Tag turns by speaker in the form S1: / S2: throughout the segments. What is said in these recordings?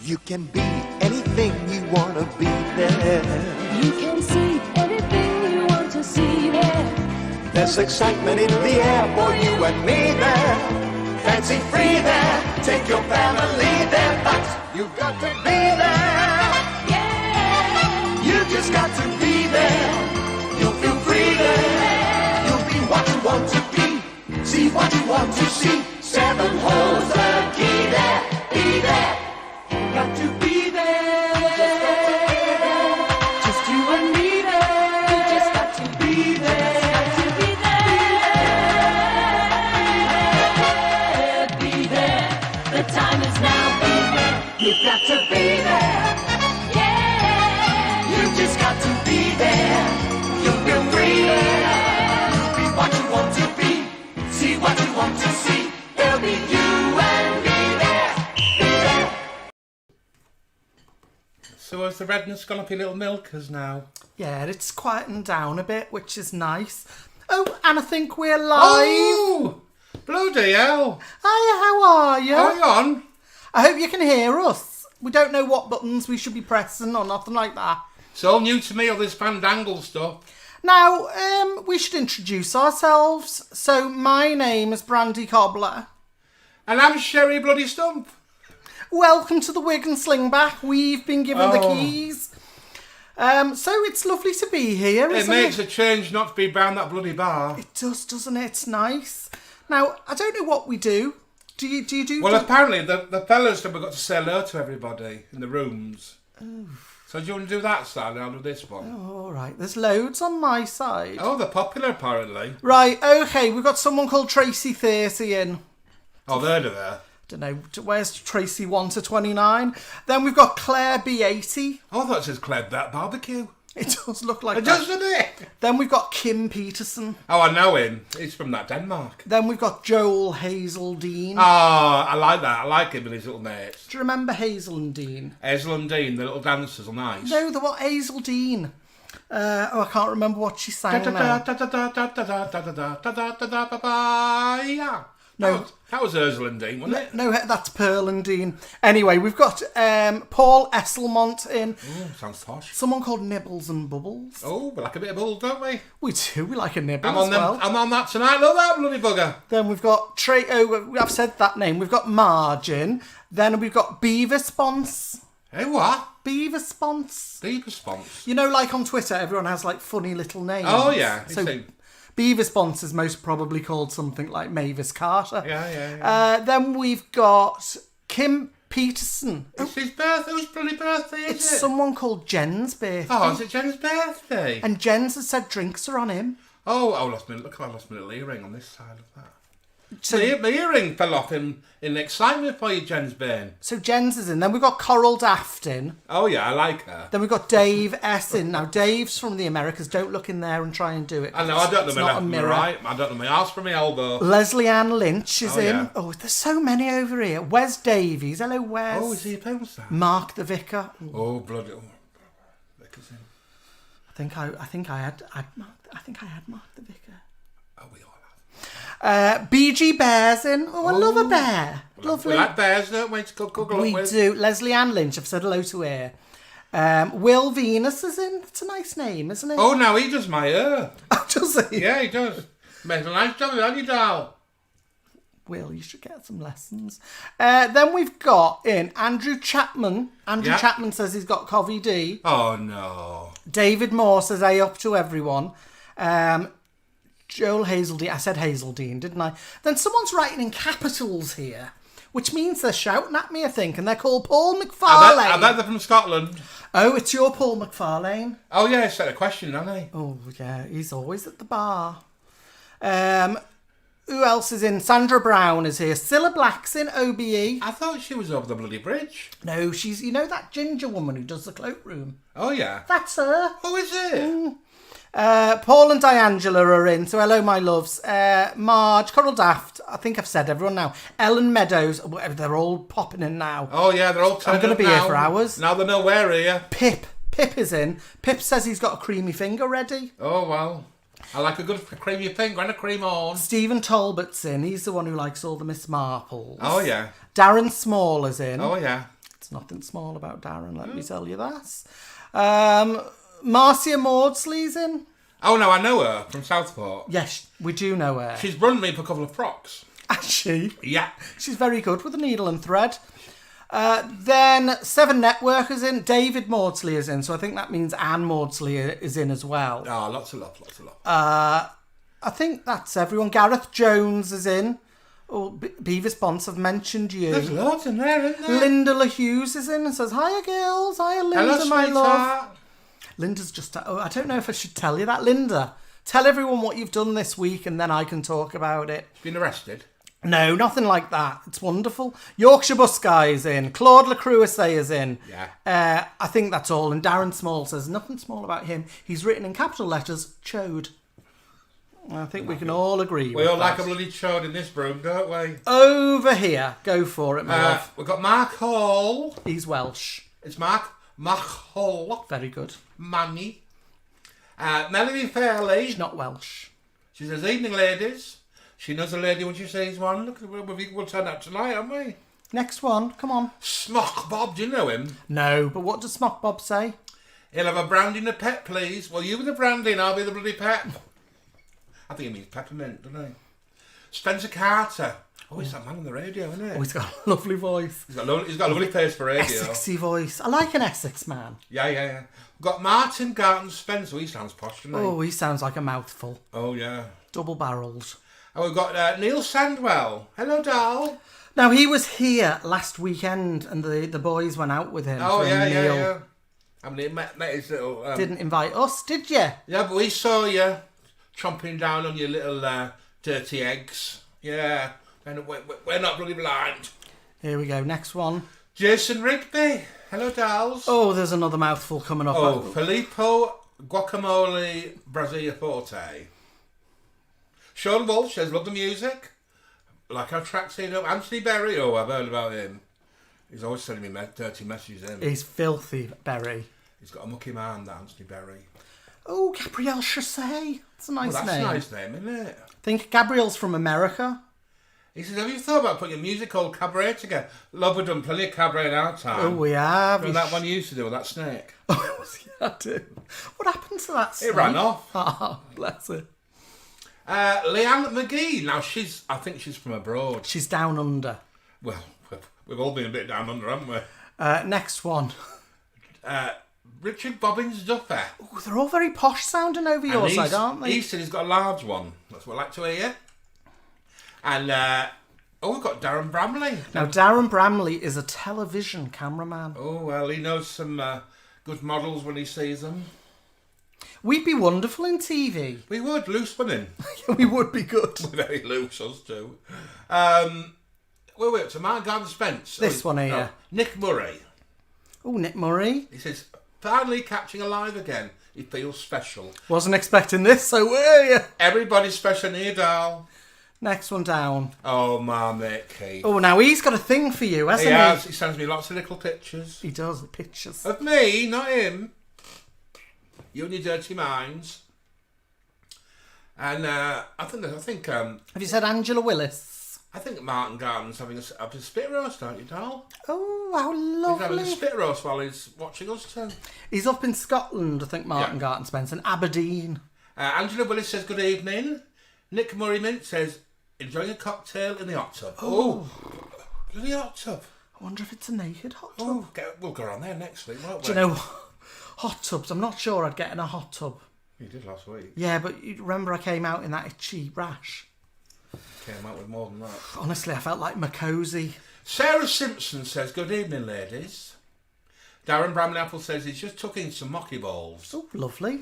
S1: You can be anything you want to be there.
S2: You can see anything you want to see there.
S1: There's excitement in the air for you and me there. Fancy free there, take your family there, but you've got to be there.
S2: Yeah.
S1: You just got to be there. You'll feel free there. You'll be what you want to be. See what you want to see. 7 holes the key there. Be there. Got to be there. Just you and me there.
S2: You just got to
S1: be there.
S2: got to be there. Be there. The time is now. Be there.
S1: You've got to be there.
S2: Yeah.
S1: You just got to be there. You'll feel free there. Be what you want to be. See what you want to see. There'll be you and me there. Be there.
S3: So has the redness gone up your little milkers now?
S4: Yeah, it's quietened down a bit, which is nice. Oh, and I think we're live.
S3: Oh! Bloody hell!
S4: Hiya, how are you?
S3: Hang on.
S4: I hope you can hear us. We don't know what buttons we should be pressing or nothing like that.
S3: It's all new to me, all this fandangle stuff.
S4: Now, we should introduce ourselves. So, my name is Brandy Cobbler.
S3: And I'm Sherry Bloody Stump.
S4: Welcome to the Wig and Slingback. We've been given the
S3: Oh.
S4: keys. So it's lovely to be here,
S3: It
S4: isn't
S3: makes
S4: it?
S3: a change not to be behind that bloody bar.
S4: It does, doesn't it? It's nice. Now, I don't know what we do. Do you do...
S3: Well, apparently the fellas have got to say hello to everybody in the rooms. So do you want to do that side and I'll do this one?
S4: All right, there's loads on my side.
S3: Oh, they're popular apparently.
S4: Right, okay, we've got someone called Tracy 30 in.
S3: Oh, they're there.
S4: Don't know, where's Tracy 1 to 29? Then we've got Claire B80.
S3: Oh, I thought it says Cled that barbecue.
S4: It does look like
S3: It
S4: that.
S3: does, doesn't it?
S4: Then we've got Kim Peterson.
S3: Oh, I know him. He's from that Denmark.
S4: Then we've got Joel Hazeldine.
S3: Oh, I like that. I like him and his little mates.
S4: Do you remember Hazel and Dean?
S3: Hazel and Dean, the little dancers are nice.
S4: No, the what? Hazeldine. I can't remember what she sang now. No.
S3: That was Hazel and Dean, wasn't it?
S4: No, that's Pearl and Dean. Anyway, we've got Paul Esselmont in.
S3: Oh, sounds posh.
S4: Someone called Nibbles and Bubbles.
S3: Oh, we like a bit of bull, don't we?
S4: We do. We like a nibble
S3: I'm
S4: as
S3: on
S4: well.
S3: them. I'm on that tonight. Look at that bloody bugger.
S4: Then we've got I've said that name. We've got Margin. Then we've got Beaver Sponse.
S3: Hey, what?
S4: Beaver Sponse.
S3: Deep response.
S4: You know, like on Twitter, everyone has like funny little names.
S3: Oh, yeah.
S4: So
S3: See.
S4: Beaver Sponse is most probably called something like Mavis Carter.
S3: Yeah.
S4: Then we've got Kim Peterson.
S3: It's his birthday. Whose bloody birthday is
S4: It's
S3: it?
S4: someone called Jen's birthday.
S3: Oh, is it Jen's birthday?
S4: And Jen's has said drinks are on him.
S3: Oh, I lost my little earring on this side of that.
S4: So,
S3: My earring fell off in excitement for you, Jen's Bane.
S4: so Jen's is in. Then we've got Coral Daft in.
S3: Oh, yeah, I like her.
S4: Then we've got Dave S in. Now, Dave's from the Americas. Don't look in there and try and do it.
S3: I know, I don't know
S4: It's
S3: my
S4: not
S3: left
S4: a
S3: from my
S4: mirror.
S3: right. I don't know my arse from my elbow.
S4: Leslie Ann Lynch is
S3: Oh,
S4: in.
S3: yeah.
S4: Oh, there's so many over here. Wes Davies. Hello, Wes.
S3: Oh, is he a porn star?
S4: Mark the Vicar.
S3: Oh, bloody. Oh, Vicar's in.
S4: I think I had Mark the Vicar.
S3: Oh, we all have.
S4: BG Bear's in. Oh, I love a bear. Lovely.
S3: We like bears, don't we? To cuddle
S4: We
S3: up with.
S4: do. Leslie Ann Lynch. I've said hello to her. Will Venus is in. It's a nice name, isn't it?
S3: Oh, now he does my hair.
S4: Oh, does he?
S3: Yeah, he does. Makes a nice job, hasn't he, doll?
S4: Will, you should get some lessons. Then we've got in Andrew Chapman. Andrew
S3: Yeah.
S4: Chapman says he's got Covey D.
S3: Oh, no.
S4: David Moore says, "Hey, up to everyone." Joel Hazeldine. I said Hazeldine, didn't I? Then someone's writing in capitals here, which means they're shouting at me, I think, and they're called Paul McFarlane.
S3: I bet they're from Scotland.
S4: Oh, it's your Paul McFarlane.
S3: Oh, yeah, he said a question, hasn't he?
S4: Oh, yeah, he's always at the bar. Who else is in? Sandra Brown is here. Cilla Black's in OBE.
S3: I thought she was over the bloody bridge.
S4: No, she's, you know that ginger woman who does the cloakroom?
S3: Oh, yeah.
S4: That's her.
S3: Oh, is it?
S4: Paul and Diangela are in, so hello, my loves. Marge, Coral Daft, I think I've said everyone now. Ellen Meadows, they're all popping in now.
S3: Oh, yeah, they're all
S4: I'm going to be here for hours.
S3: Now they know we're here.
S4: Pip is in. Pip says he's got a creamy finger ready.
S3: Oh, well. I like a good creamy finger and a cream on.
S4: Stephen Talbot's in. He's the one who likes all the Miss Marples.
S3: Oh, yeah.
S4: Darren Small is in.
S3: Oh, yeah.
S4: It's nothing small about Darren, let me tell you that. Marcia Maudsley's in.
S3: Oh, no, I know her from Southport.
S4: Yes, we do know her.
S3: She's run me for a couple of frocks.
S4: Is she?
S3: Yeah.
S4: She's very good with a needle and thread. Then Seven Network is in. David Maudsley is in. So I think that means Anne Maudsley is in as well.
S3: Oh, lots of love, lots of love.
S4: I think that's everyone. Gareth Jones is in. Oh, Beavis Bonds have mentioned you.
S3: There's loads in there, isn't there?
S4: Linda LaHughes is in and says, hiya girls. Hiya Linda,
S3: Hello,
S4: my love.
S3: sweetheart.
S4: Linda's just... Oh, I don't know if I should tell you that. Linda, tell everyone what you've done this week and then I can talk about it.
S3: Been arrested?
S4: No, nothing like that. It's wonderful. Yorkshire Bus Guy is in. Claude LaCruisay is in.
S3: Yeah.
S4: I think that's all. And Darren Small says, nothing small about him. He's written in capital letters, chode. I think we can all agree with
S3: We all
S4: that.
S3: like a bloody chode in this room, don't we?
S4: Over here. Go for it, my love.
S3: We've got Mark Hall.
S4: He's Welsh.
S3: It's Mark Hall.
S4: Very good.
S3: Manny. Melanie Fairley.
S4: He's not Welsh.
S3: She says, evening, ladies. She knows a lady when she sees one. Look, we'll turn up tonight, haven't we?
S4: Next one. Come on.
S3: Smock Bob, do you know him?
S4: No, but what does Smock Bob say?
S3: He'll have a brandy and a pet, please. Well, you be the brandy and I'll be the bloody pet. I think he means peppermint, doesn't he? Spencer Carter. Oh, he's that man on the radio, isn't he?
S4: Oh, he's got a lovely voice.
S3: He's got a lovely face for radio.
S4: Essexy voice. I like an Essex man.
S3: Yeah. We've got Martin Garton Spencer. He sounds posh, doesn't he?
S4: Oh, he sounds like a mouthful.
S3: Oh, yeah.
S4: Double-barrelled.
S3: And we've got Neil Sandwell. Hello, doll.
S4: Now, he was here last weekend and the boys went out with him.
S3: Oh,
S4: for a
S3: yeah.
S4: meal.
S3: I mean, he met his little...
S4: Didn't invite us, did you?
S3: Yeah, but we saw you chomping down on your little dirty eggs. Yeah, and we're not bloody blind.
S4: Here we go, next one.
S3: Jason Rigby. Hello, dolls.
S4: Oh, there's another mouthful coming up.
S3: Oh, Filippo Guacamole Brasilia Forte. Sean Walsh says, love the music. Like our tracks here. Anthony Berry. Oh, I've heard about him. He's always sending me dirty messages in.
S4: He's filthy, Berry.
S3: He's got a mucky man, that Anthony Berry.
S4: Oh, Gabrielle Chassé. That's a nice
S3: Well, that's
S4: name.
S3: a nice name, isn't it?
S4: I think Gabrielle's from America.
S3: He says, have you thought about putting a music called Cabaret together? Love, we've done plenty of cabaret in our time.
S4: Oh, we have.
S3: Remember that one you used to do with that snake?
S4: Oh, yeah, I do. What happened to that snake?
S3: It ran off.
S4: Oh, bless her.
S3: Leanne McGee. Now, I think she's from abroad.
S4: She's down under.
S3: Well, we've all been a bit down under, haven't we?
S4: Next one.
S3: Richard Bobbins Duffer.
S4: Oh, they're all very posh sounding over your
S3: And
S4: side, aren't they?
S3: He said he's got a large one. That's what I like to hear. And, we've got Darren Bramley.
S4: Now, Darren Bramley is a television cameraman.
S3: Oh, well, he knows some good models when he sees them.
S4: We'd be wonderful in TV.
S3: We would, loose women.
S4: We would be good.
S3: We're very loose, us too. We're up to Mark Garden Spence.
S4: This one here.
S3: No, Nick Murray.
S4: Oh, Nick Murray.
S3: He says, finally catching alive again. He feels special.
S4: Wasn't expecting this, so were you?
S3: Everybody's special near, doll.
S4: Next one down.
S3: Oh, my mate Keith.
S4: Oh, now he's got a thing for you, hasn't
S3: He
S4: he?
S3: has. He sends me lots of little pictures.
S4: He does, the pictures.
S3: Of me, not him. You and your dirty minds. And I think
S4: Have you said Angela Willis?
S3: I think Martin Garden's having a spit roast, aren't you, doll?
S4: Oh, how
S3: He's having a
S4: lovely.
S3: spit roast while he's watching us too.
S4: He's up in Scotland, I think, Martin
S3: Yeah.
S4: Garton Spence, and Aberdeen.
S3: Angela Willis says good evening. Nick Murray Mint says enjoying a cocktail in the hot tub. Oh, in the hot tub.
S4: I wonder if it's a naked hot tub.
S3: Oh, we'll go on there next week, won't we?
S4: Do you know, hot tubs, I'm not sure I'd get in a hot tub.
S3: You did last week.
S4: Yeah, but you remember I came out in that itchy rash.
S3: Came out with more than that.
S4: Honestly, I felt like Macozy.
S3: Sarah Simpson says good evening, ladies. Darren Bramley Apple says he's just took in some mocky balls.
S4: Oh, lovely.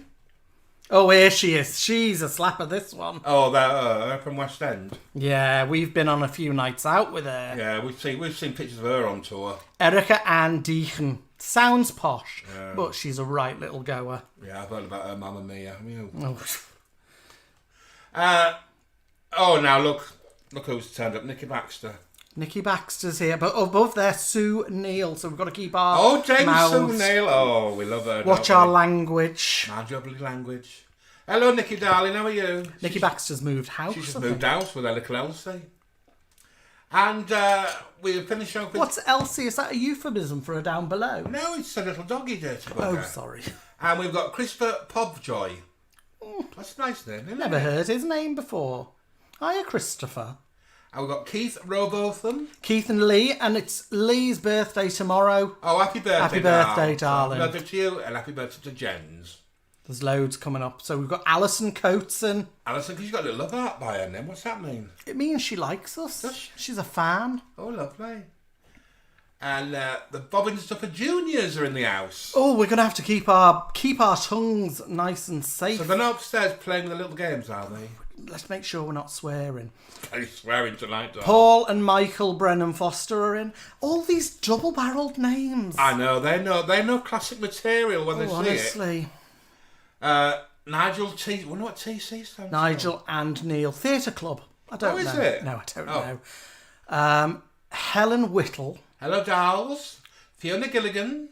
S4: Oh, here she is. She's a slapper, this one.
S3: Oh, they're from West End.
S4: Yeah, we've been on a few nights out with her.
S3: Yeah, we've seen pictures of her on tour.
S4: Erica Ann Deacon. Sounds posh, but she's a right little goer.
S3: Yeah, I've heard about her Mamma Mia.
S4: Oh.
S3: Now look who's turned up. Nikki Baxter.
S4: Nikki Baxter's here, but above there, Sue Neal. So we've got to keep our
S3: Dame
S4: mouths.
S3: Sue Neil. Oh, we love her.
S4: Watch
S3: don't
S4: our
S3: we?
S4: language.
S3: Mind your bloody language. Hello, Nikki darling. How are you?
S4: Nikki Baxter's moved house.
S3: She's just
S4: I
S3: moved
S4: think.
S3: house with her little Elsie. And we finish off with...
S4: What's Elsie? Is that a euphemism for a down below?
S3: No, it's a little doggy dirty
S4: Oh,
S3: bugger.
S4: sorry.
S3: And we've got Christopher Pobjoy. That's a nice name, isn't
S4: Never
S3: it?
S4: heard his name before. Hiya, Christopher.
S3: And we've got Keith Robotham.
S4: Keith and Lee, and it's Lee's birthday tomorrow.
S3: Oh, happy birthday,
S4: Happy birthday, darling.
S3: Happy birthday to you, and happy birthday to Jens.
S4: There's loads coming up. So we've got Alison Coateson.
S3: Alison, because you've got a little love art by her name. What's that mean?
S4: It means she likes us.
S3: Does she?
S4: She's a fan.
S3: Oh, lovely. And the Bob and Stuffer Juniors are in the house.
S4: Oh, we're gonna have to keep our tongues nice and safe.
S3: So they're not upstairs playing the little games, are they?
S4: Let's make sure we're not swearing.
S3: Very swearing tonight, though.
S4: Paul and Michael Brennan Foster are in. All these double-barrelled names.
S3: I know, they know classic material when they see
S4: honestly.
S3: it. Nigel T. Wonder what TC stands
S4: Nigel and Neil Theatre Club. I don't know.
S3: is it?
S4: No, I don't
S3: Oh.
S4: know. Helen Whittle.
S3: for. Hello, Dolls. Fiona Gilligan.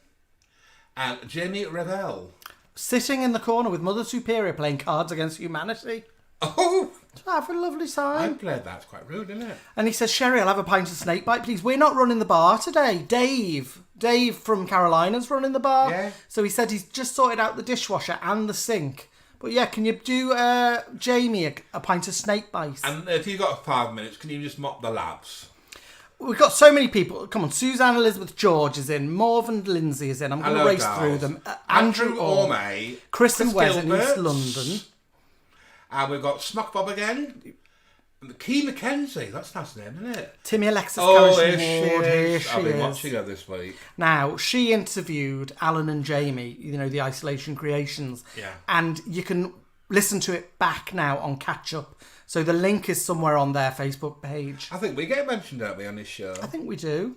S3: And Jamie Revell.
S4: Sitting in the corner with Mother Superior playing Cards Against Humanity.
S3: Oh!
S4: Have a lovely
S3: I
S4: time.
S3: played that. It's quite rude, isn't it?
S4: And he says, Sherry, I'll have a pint of snakebite, please. We're not running the bar today. Dave from Carolina's running the bar.
S3: Yeah.
S4: So he said he's just sorted out the dishwasher and the sink. But yeah, can you do Jamie a pint of snakebite?
S3: And if you've got 5 minutes, can you just mop the labs?
S4: We've got so many people. Come on, Suzanne Elizabeth George is in. Morven Lindsay is in. I'm going to
S3: Hello,
S4: race
S3: dolls.
S4: through them.
S3: Andrew Orme.
S4: Chris and Wes in East
S3: Gilbert.
S4: London.
S3: And we've got Smock Bob again. And Key Mackenzie. That's a nice name, isn't it?
S4: Timmy Alexis
S3: Oh,
S4: Carrison
S3: here
S4: Ward.
S3: she
S4: Here
S3: is.
S4: she
S3: I've been
S4: is.
S3: watching her this week.
S4: Now, she interviewed Alan and Jamie, the Isolation Creations.
S3: Yeah.
S4: And you can listen to it back now on Catch Up. So the link is somewhere on their Facebook page.
S3: I think we get mentioned, don't we, on this show?
S4: I think we do.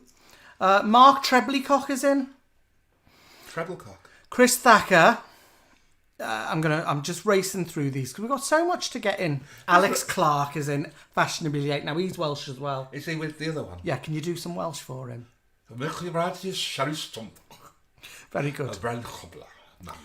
S4: Mark Treblycock is in.
S3: Treblecock.
S4: Chris Thacker. I'm just racing through these because we've got so much to get in. Alex Clark is in Fashionably Late. Now he's Welsh as well.
S3: Is he with the other one?
S4: Yeah, can you do some Welsh for him?
S3: Mercury Brad is Sherry Stump.
S4: Very good.
S3: Brand Cobbler. Mammy.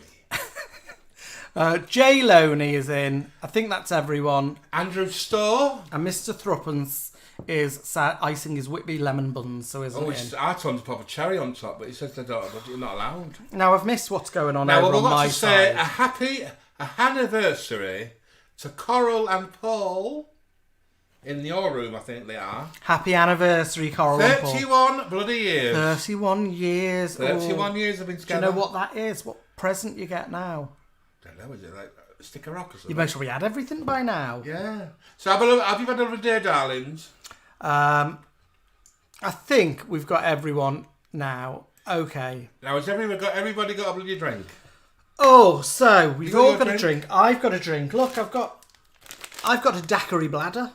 S4: Jay Loney is in. I think that's everyone.
S3: Andrew Storr.
S4: And Mr. Thruppence is icing his Whitby lemon buns, so isn't
S3: Oh,
S4: in.
S3: it's our turn to pop a cherry on top, but he says they're not allowed.
S4: Now I've missed what's going on
S3: Now,
S4: over
S3: we've
S4: on
S3: got
S4: my
S3: to say
S4: side.
S3: a anniversary to Coral and Paul in your room, I think they are.
S4: Happy anniversary, Coral and Paul.
S3: 31 bloody years.
S4: 31 years.
S3: 31 years have been
S4: Do you
S3: together.
S4: know what that is? What present you get now?
S3: I don't know, is it like a stick of rock or something?
S4: You've most probably had everything by now.
S3: Yeah. So have you had another day, darlings?
S4: I think we've got everyone now. Okay.
S3: Now, has everybody got a bloody drink?
S4: Oh, so we've
S3: got
S4: all
S3: your
S4: got a drink. I've got a drink. Look, I've got a daiquiri bladder.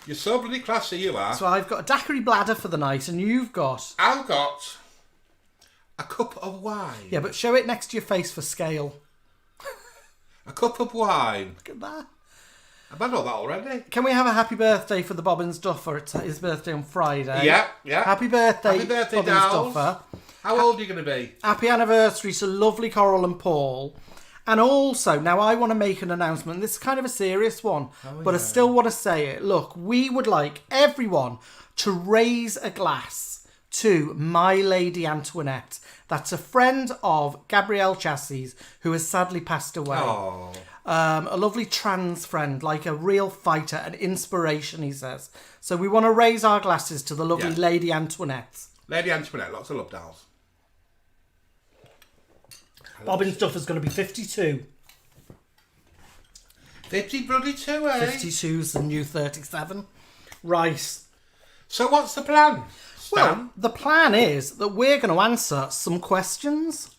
S3: You're so bloody classy, you are.
S4: So I've got a daiquiri bladder for the night, and you've got...
S3: I've got a cup of wine.
S4: Yeah, but show it next to your face for scale.
S3: A cup of wine.
S4: Look at that.
S3: I've had all that already.
S4: Can we have a happy birthday for the Bobbins Duffer? It's his birthday on Friday.
S3: Yeah.
S4: Happy birthday,
S3: Happy birthday,
S4: Bobbins
S3: dolls.
S4: Duffer.
S3: How old are you going to be?
S4: Happy anniversary to lovely Coral and Paul. And also, now I want to make an announcement. This is kind of a serious one, but I still want to say it. Look, we would like everyone to raise a glass to My Lady Antoinette. That's a friend of Gabrielle Chassis, who has sadly passed away.
S3: Oh.
S4: A lovely trans friend, like a real fighter, an inspiration, he says. So we want to raise our glasses to the lovely Lady Antoinette.
S3: Lady Antoinette, lots of love, dolls.
S4: Bobbins Duffer's going to be 52.
S3: 50 bloody two, eh?
S4: 52's the new 37. Right.
S3: So what's the plan, Stan?
S4: Well, the plan is that we're going to answer some questions.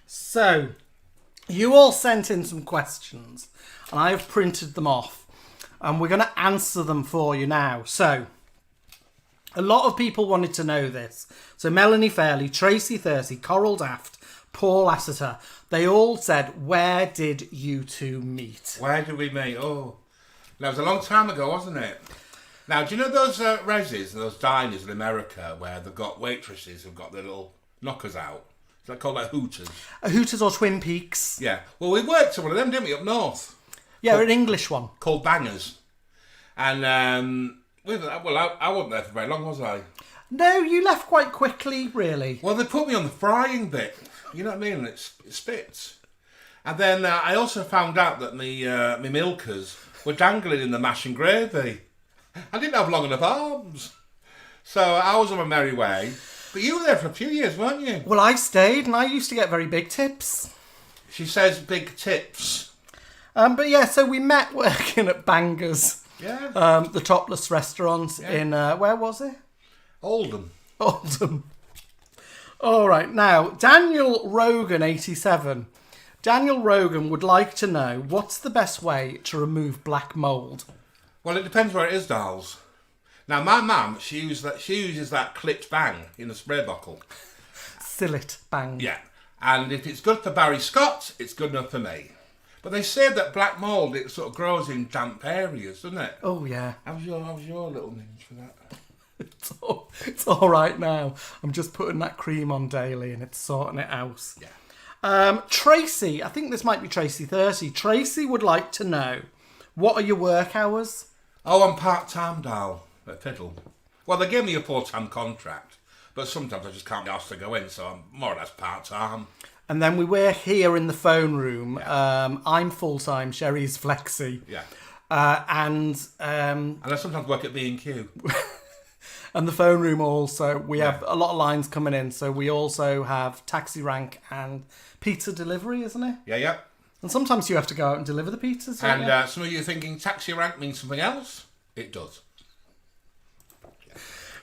S4: So, you all sent in some questions, and I have printed them off, and we're going to answer them for you now. So, a lot of people wanted to know this. So, Melanie Fairley, Tracy Thursey, Coral Daft, Paul Asseter, they all said, where did you two meet?
S3: Where did we meet? Oh, that was a long time ago, wasn't it? Now, do you know those resis, those diners in America where they've got waitresses who've got their little knockers out? Is that called like Hooters?
S4: A Hooters or Twin Peaks.
S3: Yeah. Well, we worked at one of them, didn't we, up north?
S4: Yeah, an English one.
S3: Called Bangers. And, I wasn't there for very long, was I?
S4: No, you left quite quickly, really.
S3: Well, they put me on the frying bit. You know what I mean? It spits. And then I also found out that my milkers were dangling in the mash and gravy. I didn't have long enough arms. So I was on my merry way. But you were there for a few years, weren't you?
S4: Well, I stayed and I used to get very big tips.
S3: She says big tips.
S4: But yeah, so we met working at Bangers.
S3: Yeah.
S4: The topless restaurant in, where was it?
S3: Oldham.
S4: All right, now, Daniel Rogan, 87. Daniel Rogan would like to know, what's the best way to remove black mould?
S3: Well, it depends where it is, dolls. Now, my mum, she uses that clipped bang in the spray bottle.
S4: Sillet bang.
S3: Yeah. And if it's good for Barry Scott, it's good enough for me. But they say that black mould, it sort of grows in damp areas, doesn't it?
S4: Oh, yeah.
S3: How's your little ninja for that?
S4: It's all right now. I'm just putting that cream on daily and it's sorting it out.
S3: Yeah.
S4: Tracy, I think this might be Tracy 30. Tracy would like to know, what are your work hours?
S3: Oh, I'm part-time, doll, at Fiddle. Well, they gave me a full-time contract, but sometimes I just can't be asked to go in, so I'm more or less part-time.
S4: And then we work here in the phone room. I'm full-time, Sherry's flexi.
S3: Yeah.
S4: And
S3: I sometimes work at B&Q.
S4: And the phone room also, we have a lot of lines coming in, so we also have taxi rank and pizza delivery, isn't it?
S3: Yeah.
S4: And sometimes you have to go out and deliver the pizzas, don't you?
S3: And some of you are thinking taxi rank means something else? It does.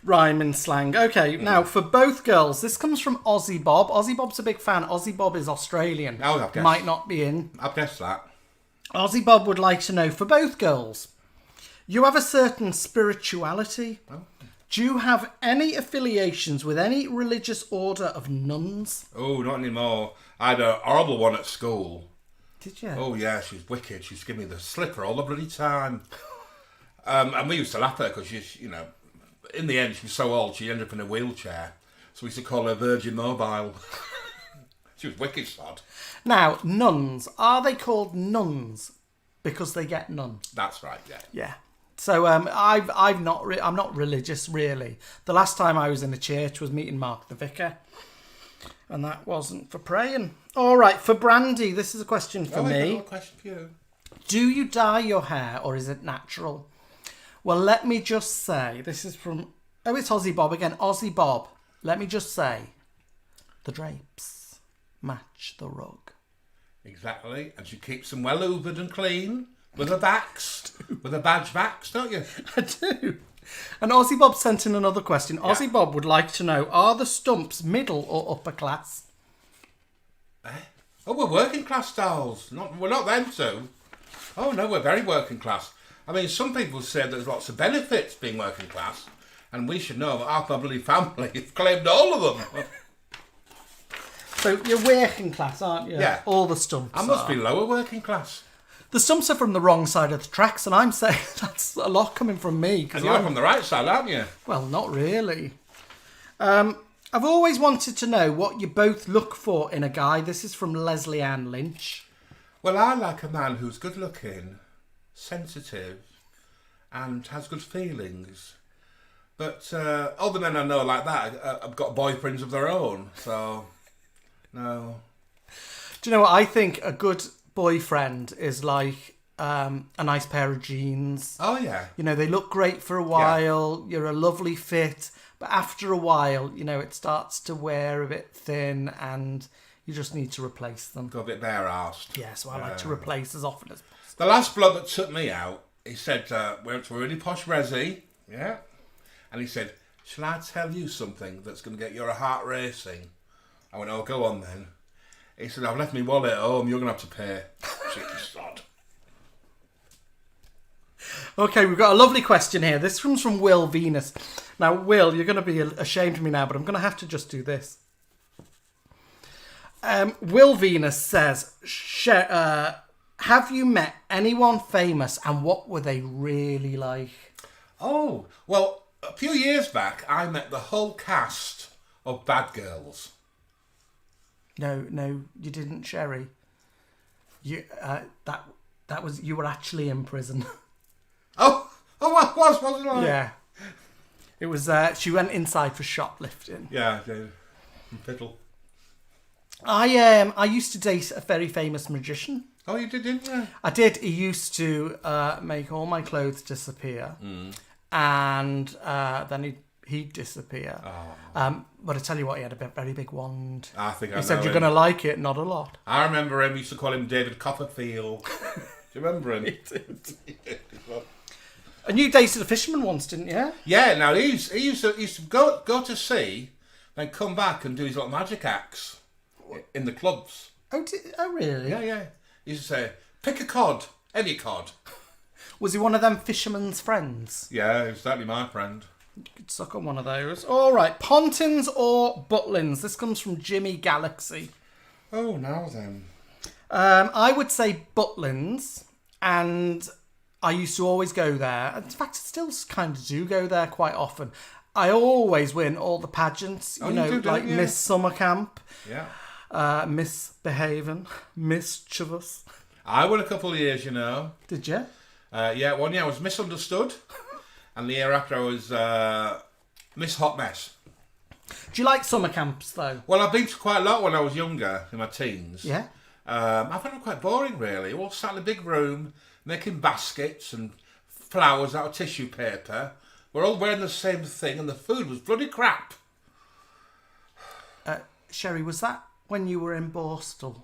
S4: Rhyme and slang. Okay, now for both girls, this comes from Aussie Bob. Aussie Bob's a big fan. Aussie Bob is Australian.
S3: Oh, I've guessed.
S4: Might not be in.
S3: I've guessed that.
S4: Aussie Bob would like to know, for both girls, you have a certain spirituality.
S3: Oh.
S4: Do you have any affiliations with any religious order of nuns?
S3: Oh, not anymore. I had a horrible one at school.
S4: Did you?
S3: Oh, yeah, she was wicked. She used to give me the slipper all the bloody time. And we used to laugh at her because she, in the end, she was so old, she ended up in a wheelchair. So we used to call her Virgin Mobile. She was wicked, sod.
S4: Now, nuns. Are they called nuns because they get none?
S3: That's right, yeah.
S4: Yeah. So I'm not religious really. The last time I was in a church was meeting Mark the Vicar, and that wasn't for praying. All right, for Brandy, this is a question for me.
S3: I got a question for you.
S4: Do you dye your hair or is it natural? Well, let me just say, this is from it's Aussie Bob again. Aussie Bob. Let me just say, the drapes match the rug.
S3: Exactly, and she keeps them well hoovered and clean. With a vaxxed, with a badge vaxxed, don't you?
S4: I do. And Aussie Bob sent in another question.
S3: Yeah.
S4: Aussie Bob would like to know, are the Stumps middle or upper class?
S3: Oh, we're working class dolls. We're not them two. Oh, no, we're very working class. I mean, some people say there's lots of benefits being working class, and we should know that our family have claimed all of them.
S4: So you're working class, aren't you?
S3: Yeah.
S4: All the Stumps
S3: I must
S4: are.
S3: be lower working class.
S4: The Stumps are from the wrong side of the tracks, and I'm saying that's a lot coming from me.
S3: And you're from the right side, aren't you?
S4: Well, not really. I've always wanted to know what you both look for in a guy. This is from Leslie Ann Lynch.
S3: Well, I like a man who's good looking, sensitive, and has good feelings. But all the men I know like that have got boyfriends of their own, so no.
S4: Do you know what? I think a good boyfriend is like a nice pair of jeans.
S3: Oh, yeah.
S4: They look great for a while. You're a lovely fit. But after a while, it starts to wear a bit thin and you just need to replace them.
S3: Go a bit bare-arsed.
S4: Yeah, so I like to replace as often as possible.
S3: The last bloke that took me out, he said, we went to a really posh resi, yeah, and he said, shall I tell you something that's going to get your heart racing? I went, oh, go on then. He said, I've left my wallet at home, you're going to have to pay. Cheeky sod.
S4: Okay, we've got a lovely question here. This comes from Will Venus. Now, Will, you're going to be ashamed of me now, but I'm going to have to just do this. Will Venus says, have you met anyone famous and what were they really like?
S3: Oh, well, a few years back, I met the whole cast of Bad Girls.
S4: No, you didn't, Sherry. You that was you were actually in prison.
S3: Oh, I was, wasn't I?
S4: Yeah. It was. She went inside for shoplifting.
S3: Yeah, I did. Fiddle.
S4: I used to date a very famous magician.
S3: Oh, you did, didn't you?
S4: I did. He used to make all my clothes disappear, and then he'd disappear.
S3: Oh.
S4: But I tell you what, he had a very big wand.
S3: I think I
S4: He said,
S3: know
S4: "You're
S3: him.
S4: going to like it, not a lot."
S3: I remember him. We used to call him David Copperfield. Do you remember him?
S4: And you dated a fisherman once, didn't you?
S3: Yeah. Now he used to go to sea, then come back and do his little magic acts in the clubs.
S4: Oh, really?
S3: Yeah. He used to say, "Pick a cod, any cod."
S4: Was he one of them fisherman's friends?
S3: Yeah, he was certainly my friend.
S4: You could suck on one of those. All right, Pontins or Butlins? This comes from Jimmy Galaxy.
S3: Oh, now then.
S4: I would say Butlins, and I used to always go there. In fact, I still kind of do go there quite often. I always win all the pageants,
S3: Oh, you do, don't
S4: like
S3: you?
S4: Miss Summer Camp,
S3: Yeah.
S4: Misbehaving, Mischievous.
S3: I won a couple of years, you know.
S4: Did you?
S3: Yeah, one year I was misunderstood, and the year after I was Miss Hot Mess.
S4: Do you like summer camps, though?
S3: Well, I've been to quite a lot when I was younger, in my teens.
S4: Yeah.
S3: I found it quite boring, really. All sat in a big room, making baskets and flowers out of tissue paper. We're all wearing the same thing, and the food was bloody crap.
S4: Sherry, was that when you were in Borstal?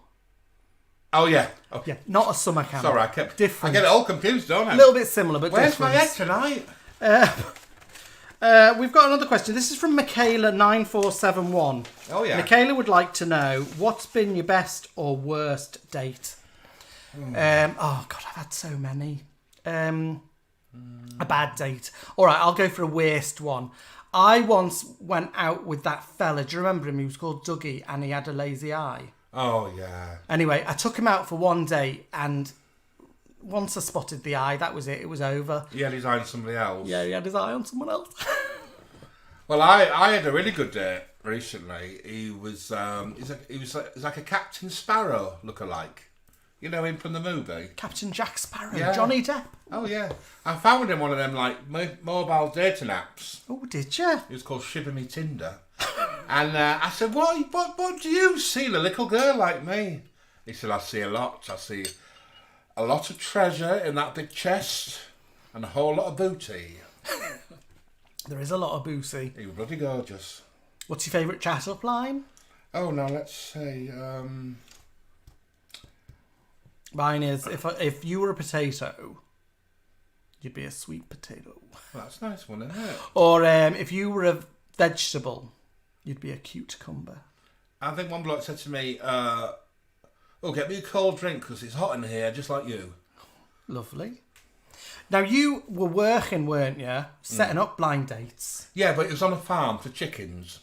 S3: Oh, yeah. Oh,
S4: Yeah, not a summer camp.
S3: sorry, I
S4: different.
S3: get it all confused, don't I?
S4: A little bit similar, but
S3: Where's
S4: different.
S3: my head tonight?
S4: We've got another question. This is from Michaela9471.
S3: Oh, yeah.
S4: Michaela would like to know, what's been your best or worst date? Oh, God, I've had so many. A bad date. All right, I'll go for a worst one. I once went out with that fella. Do you remember him? He was called Dougie, and he had a lazy eye.
S3: Oh, yeah.
S4: Anyway, I took him out for one day, and once I spotted the eye, that was it. It was over.
S3: He had his eye on somebody else.
S4: Yeah, he had his eye on someone else.
S3: Well, I had a really good date recently. He was he's like a Captain Sparrow lookalike. You know him from the movie?
S4: Captain Jack Sparrow,
S3: Yeah.
S4: Johnny Depp.
S3: Oh, yeah. I found him one of them, like, mobile dating apps.
S4: Oh, did you?
S3: It was called Shiver Me Tinder. And I said, what do you see in a little girl like me? He said, I see a lot. I see a lot of treasure in that big chest and a whole lot of booty.
S4: There is a lot of boozy.
S3: He was bloody gorgeous.
S4: What's your favourite chat-up line?
S3: Oh, now let's see.
S4: Mine is, if you were a potato, you'd be a sweet potato.
S3: Well, that's a nice one, isn't it?
S4: Or if you were a vegetable, you'd be a cucumber.
S3: I think one bloke said to me, get me a cold drink because it's hot in here, just like you.
S4: Lovely. Now, you were working, weren't you? Setting up blind dates.
S3: Yeah, but it was on a farm for chickens.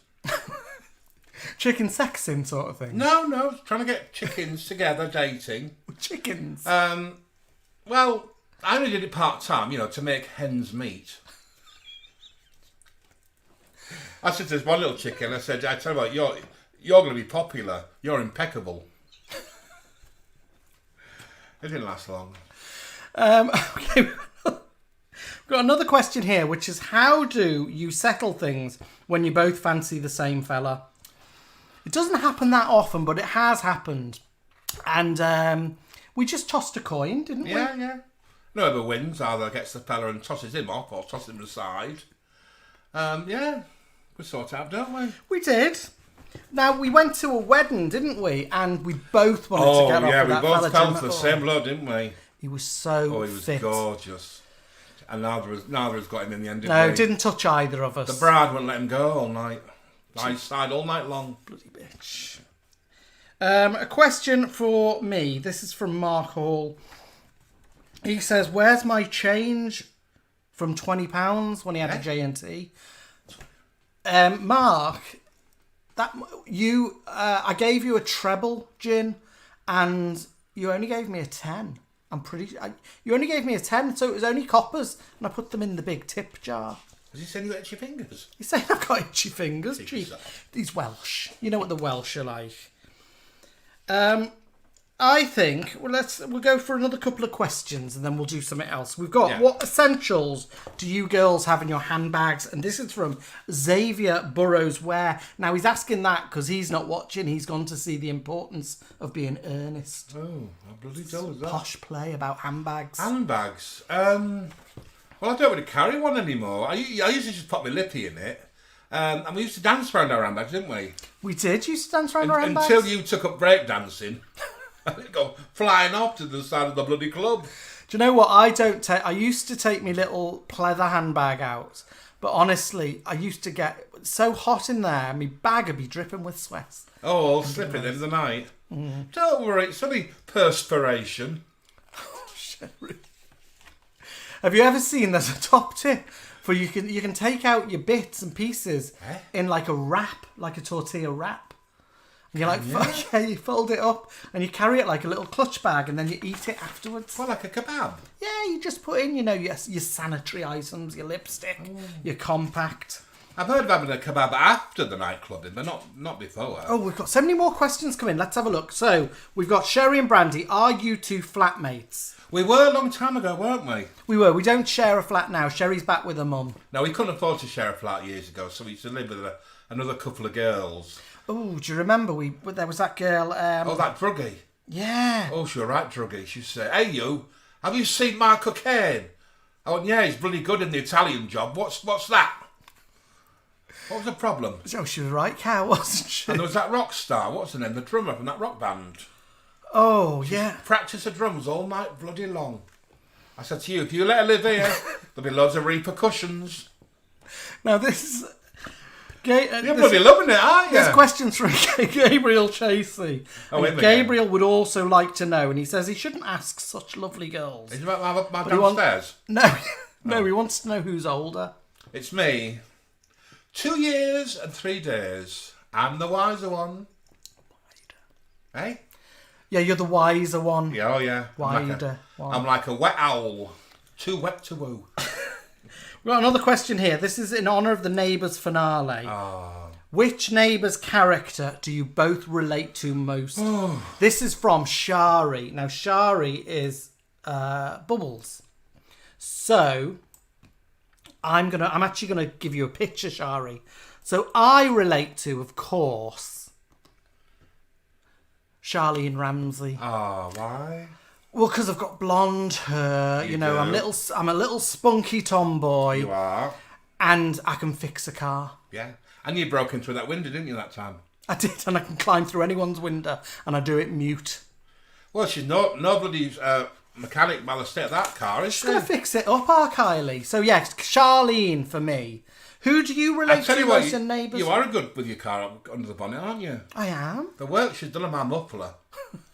S4: Chicken sexing sort of thing.
S3: No, trying to get chickens together, dating.
S4: Chickens.
S3: Well, I only did it part-time, to make hens meet. I said to this one little chicken, I tell you what, you're going to be popular. You're impeccable. It didn't last long.
S4: Okay. We've got another question here, which is, how do you settle things when you both fancy the same fella? It doesn't happen that often, but it has happened. And we just tossed a coin, didn't we?
S3: Yeah. Whoever wins either gets the fella and tosses him off or tosses him aside. We sort out, don't we?
S4: We did. Now, we went to a wedding, didn't we? And we both wanted to get off with that fella.
S3: We both fell for the same blood, didn't we?
S4: He was so
S3: he was
S4: fit.
S3: Gorgeous. And neither has got him in the end,
S4: No, didn't touch either of us.
S3: The bride wouldn't let him go all night. Lie side all night long.
S4: Bloody bitch. A question for me. This is from Mark Hall. He says, where's my change from £20 when he had a J&T? Mark, I gave you a treble gin and you only gave me a 10. You only gave me a 10, so it was only coppers, and I put them in the big tip jar.
S3: Has he seen you itchy fingers?
S4: He's saying I've got itchy fingers.
S3: Itchy
S4: Gee,
S3: yourself.
S4: he's Welsh. You know what the Welsh are like. I think we'll go for another couple of questions and then we'll do something else. We've got what essentials do you girls have in your handbags? And this is from Xavier Burrows Ware. Now he's asking that because he's not watching. He's gone to see The Importance of Being Earnest.
S3: Oh, how bloody dull is that?
S4: Posh play about handbags.
S3: Handbags. Well, I don't really carry one anymore. I used to just pop my lippy in it. And we used to dance around our handbags, didn't we?
S4: We did used to dance around our handbags?
S3: Until you took up break dancing. And it go flying off to the side of the bloody club.
S4: Do you know what? I used to take my little pleather handbag out. But honestly, I used to get so hot in there, my bag would be dripping with sweat.
S3: Oh, all slipping in the night. Don't worry, it's only perspiration.
S4: Sherry. Have you ever seen there's a top tip for you can take out your bits and pieces in like a wrap, like a tortilla wrap. And you're like, you fold it up and you carry it like a little clutch bag and then you eat it afterwards.
S3: Well, like a kebab.
S4: Yeah, you just put in, your sanitary items, your lipstick, your compact.
S3: I've heard of having a kebab after the nightclubbing, but not before.
S4: Oh, we've got so many more questions coming. Let's have a look. So, we've got Sherry and Brandy. Are you two flatmates?
S3: We were a long time ago, weren't we?
S4: We were. We don't share a flat now. Sherry's back with her mum.
S3: No, we couldn't afford to share a flat years ago, so we used to live with another couple of girls.
S4: Oh, do you remember there was that girl...
S3: that druggie.
S4: Yeah.
S3: Oh, she was right druggie. She said, "Hey, you, have you seen my cocaine?" I went, "Yeah, he's bloody good in the Italian job. What's that?" What was the problem?
S4: Oh, she was right, cow, wasn't she?
S3: And there was that rock star, what's her name, the drummer from that rock band.
S4: Oh, yeah.
S3: Practice her drums all night bloody long. I said to you, if you let her live here, there'll be loads of repercussions.
S4: Now, this is...
S3: You're bloody loving it, aren't you?
S4: There's questions from Gabriel Chasey. And Gabriel would also like to know, and he says he shouldn't ask such lovely girls.
S3: Is it about my downstairs?
S4: No, he wants to know who's older.
S3: It's me. 2 years and 3 days. I'm the wiser one. Hey?
S4: Yeah, you're the wiser one.
S3: Yeah, oh yeah.
S4: Wider one.
S3: I'm like a wet owl. Too wet to woo.
S4: We've got another question here. This is in honour of the Neighbours finale.
S3: Oh.
S4: Which Neighbours character do you both relate to most? This is from Shari. Now, Shari is Bubbles. So, I'm actually gonna give you a picture, Shari. So I relate to, of course, Charlene Ramsey.
S3: Oh, why?
S4: Well, because I've got blonde hair.
S3: You
S4: know,
S3: do.
S4: I'm a little spunky tomboy.
S3: You are.
S4: And I can fix a car.
S3: Yeah. And you broke into that window, didn't you, that time?
S4: I did, and I can climb through anyone's window, and I do it mute.
S3: Well, she's no bloody mechanic by the state of that car, is she?
S4: She's going to fix it up, Kylie. So, yes, Charlene for me. Who do you relate to most in Neighbours?
S3: You are good with your car up under the bonnet, aren't you?
S4: I am.
S3: The work she's done on my muffler.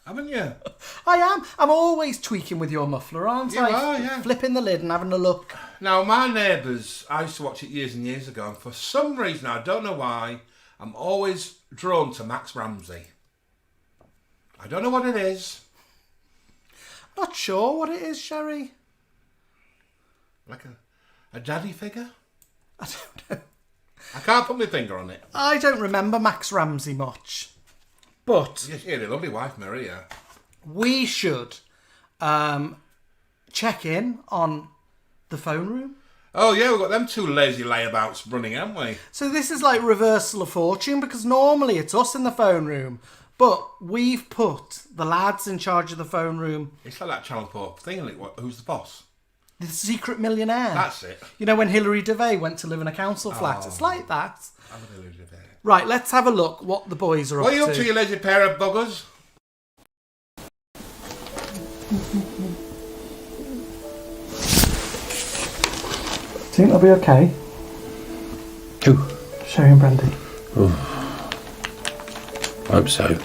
S3: Haven't you?
S4: I am. I'm always tweaking with your muffler, aren't I?
S3: You are, yeah.
S4: Flipping the lid and having a look.
S3: Now, my Neighbours, I used to watch it years and years ago, and for some reason, I don't know why, I'm always drawn to Max Ramsey. I don't know what it is.
S4: Not sure what it is, Sherry.
S3: Like a daddy figure?
S4: I don't know.
S3: I can't put my finger on it.
S4: I don't remember Max Ramsey much. But
S3: Yes, she had a lovely wife, Maria.
S4: we should check in on the phone room.
S3: Oh, yeah, we've got them two lazy layabouts running, haven't we?
S4: So this is like reversal of fortune, because normally it's us in the phone room, but we've put the lads in charge of the phone room.
S3: It's like that Channel 4 thing, isn't it? Who's the boss?
S4: The secret millionaire.
S3: That's it.
S4: You know when Hilary Devey went to live in a council flat?
S3: Oh.
S4: It's like that.
S3: I'm a little bit there.
S4: Right, let's have a look what the boys are
S3: What
S4: up
S3: are you up to, you lazy pair of buggers?
S4: Think they'll be okay?
S5: Who?
S4: Sherry and Brandy.
S5: Hope so.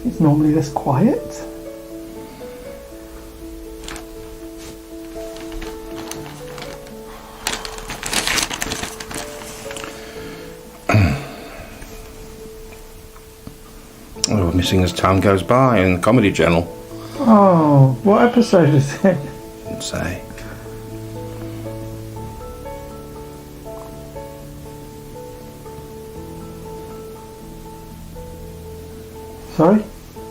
S4: It's normally this quiet.
S5: Oh, we're missing as time goes by in the Comedy Channel.
S4: Oh, what episode is it?
S5: Didn't say.
S4: Sorry?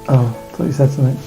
S4: Oh, I thought you said something.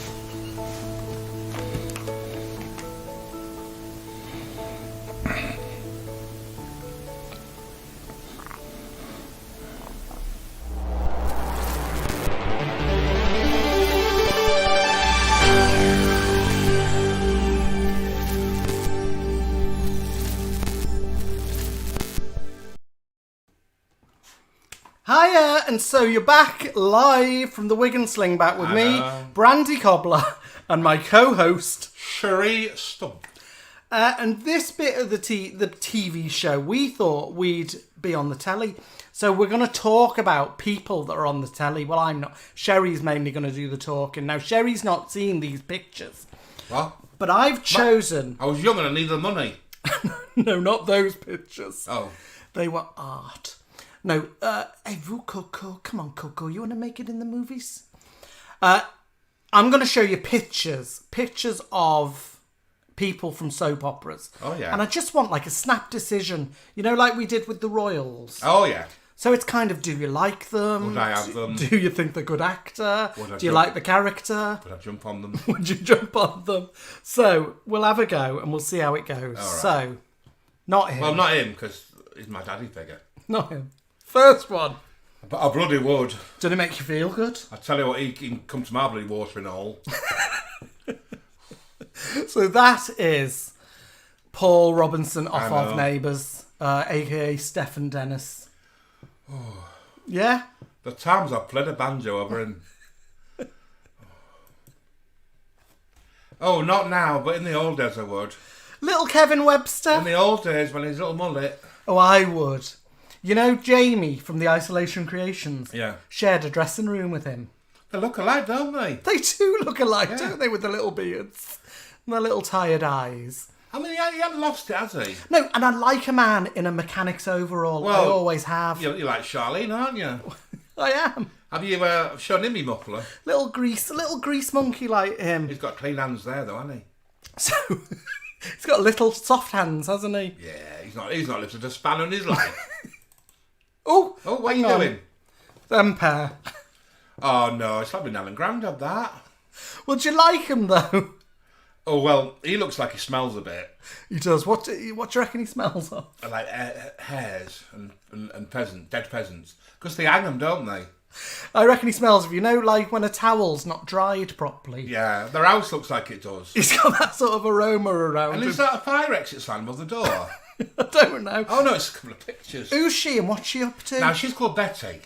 S4: Hiya, and so you're back live from the Wigan Slingback with me, Brandy Cobbler, and my co-host,
S3: Sherry Stump.
S4: and this bit of the TV show, we thought we'd be on the telly. So we're going to talk about people that are on the telly. Well, I'm not. Sherry's mainly going to do the talking. Now, Sherry's not seen these pictures.
S3: What?
S4: But I've chosen...
S3: I was young and I needed the money.
S4: No, not those pictures.
S3: Oh.
S4: They were art. No, hey, Coco, come on, Coco, you want to make it in the movies? I'm going to show you pictures of people from soap operas.
S3: Oh, yeah.
S4: And I just want like a snap decision, you know, like we did with the Royals.
S3: Oh, yeah.
S4: So it's kind of, do you like them?
S3: Would I have them?
S4: Do you think they're good actor? Do you like the character?
S3: Would I jump on them?
S4: Would you jump on them? So we'll have a go and we'll see how it goes.
S3: All right.
S4: So, not him.
S3: Well, not him, because he's my daddy figure.
S4: Not him. First one.
S3: But I bloody would.
S4: Did it make you feel good?
S3: I tell you what, he can come to my bloody watering hole.
S4: So that is Paul Robinson off
S3: I
S4: of
S3: know.
S4: Neighbours, aka Stephen Dennis. Yeah?
S3: The times I've played a banjo over him. Oh, not now, but in the old days I would.
S4: Little Kevin Webster.
S3: In the old days when his little mullet.
S4: Oh, I would. You know Jamie from the Isolation Creations?
S3: Yeah.
S4: Shared a dressing room with him.
S3: They look alike, don't they?
S4: They do look alike,
S3: Yeah.
S4: don't they, with the little beards and their little tired eyes.
S3: I mean, he hasn't lost it, has he?
S4: No, and I like a man in a mechanic's overall. I
S3: Well,
S4: always have.
S3: You're like Charlene, aren't you?
S4: I am.
S3: Have you shown him your muffler?
S4: Little grease monkey like him.
S3: He's got clean hands there, though, hasn't he?
S4: So, he's got little soft hands, hasn't he?
S3: Yeah, he's not lifted a span in his life.
S4: Oh,
S3: Oh, what are
S4: hang
S3: you
S4: on.
S3: doing?
S4: Them pair.
S3: Oh, no, it's like my Nan and Grandad, that.
S4: Well, do you like him, though?
S3: Oh, well, he looks like he smells a bit.
S4: He does. What do you reckon he smells of?
S3: Like hares and dead peasants. Because they hang them, don't they?
S4: I reckon he smells of, you know, like when a towel's not dried properly.
S3: Yeah, their house looks like it does.
S4: He's got that sort of aroma around
S3: And
S4: him.
S3: is that a fire exit sign above the door?
S4: I don't know.
S3: Oh, no, it's a couple of pictures.
S4: Who's she and what's she up to?
S3: Now, she's called Betty.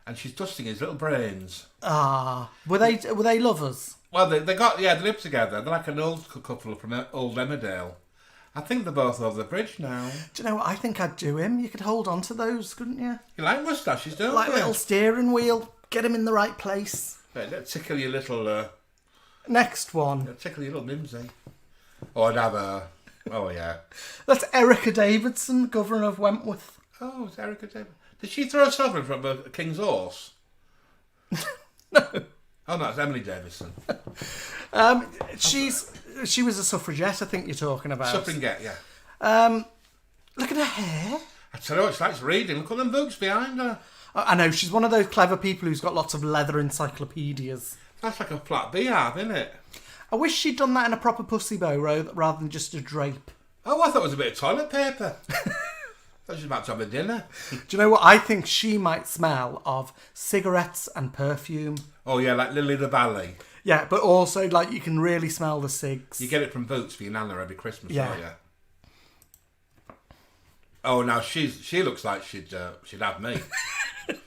S3: And she's dusting his little brains.
S4: Ah, were they lovers?
S3: Well, they live together. They're like an old couple from old Emmerdale. I think they're both over the bridge now.
S4: Do you know what? I think I'd do him. You could hold on to those, couldn't you?
S3: You like moustaches, don't
S4: Like a
S3: you?
S4: little steering wheel. Get him in the right place.
S3: Tickle your little...
S4: Next one.
S3: tickle your little mimsy. Oh, I'd have a... Oh, yeah.
S4: That's Erica Davidson, Governor of Wentworth.
S3: Oh, it's Erica David. Did she throw a sovereign from a king's horse?
S4: No.
S3: Oh, no, it's Emily Davison.
S4: She was a suffragette, I think you're talking about.
S3: Suffragette, yeah.
S4: Look at her hair.
S3: I tell you what, she likes reading. Look at them books behind her.
S4: I know, she's one of those clever people who's got lots of leather encyclopedias.
S3: That's like a flat beehive, isn't it?
S4: I wish she'd done that in a proper pussy bow rather than just a drape.
S3: Oh, I thought it was a bit of toilet paper. I thought she was about to have a dinner.
S4: Do you know what? I think she might smell of cigarettes and perfume.
S3: Oh, yeah, like Lily the Ballet.
S4: Yeah, but also, like, you can really smell the cigs.
S3: You get it from Boots for your nana every Christmas,
S4: Yeah.
S3: don't you? Oh, now she looks like she'd have me.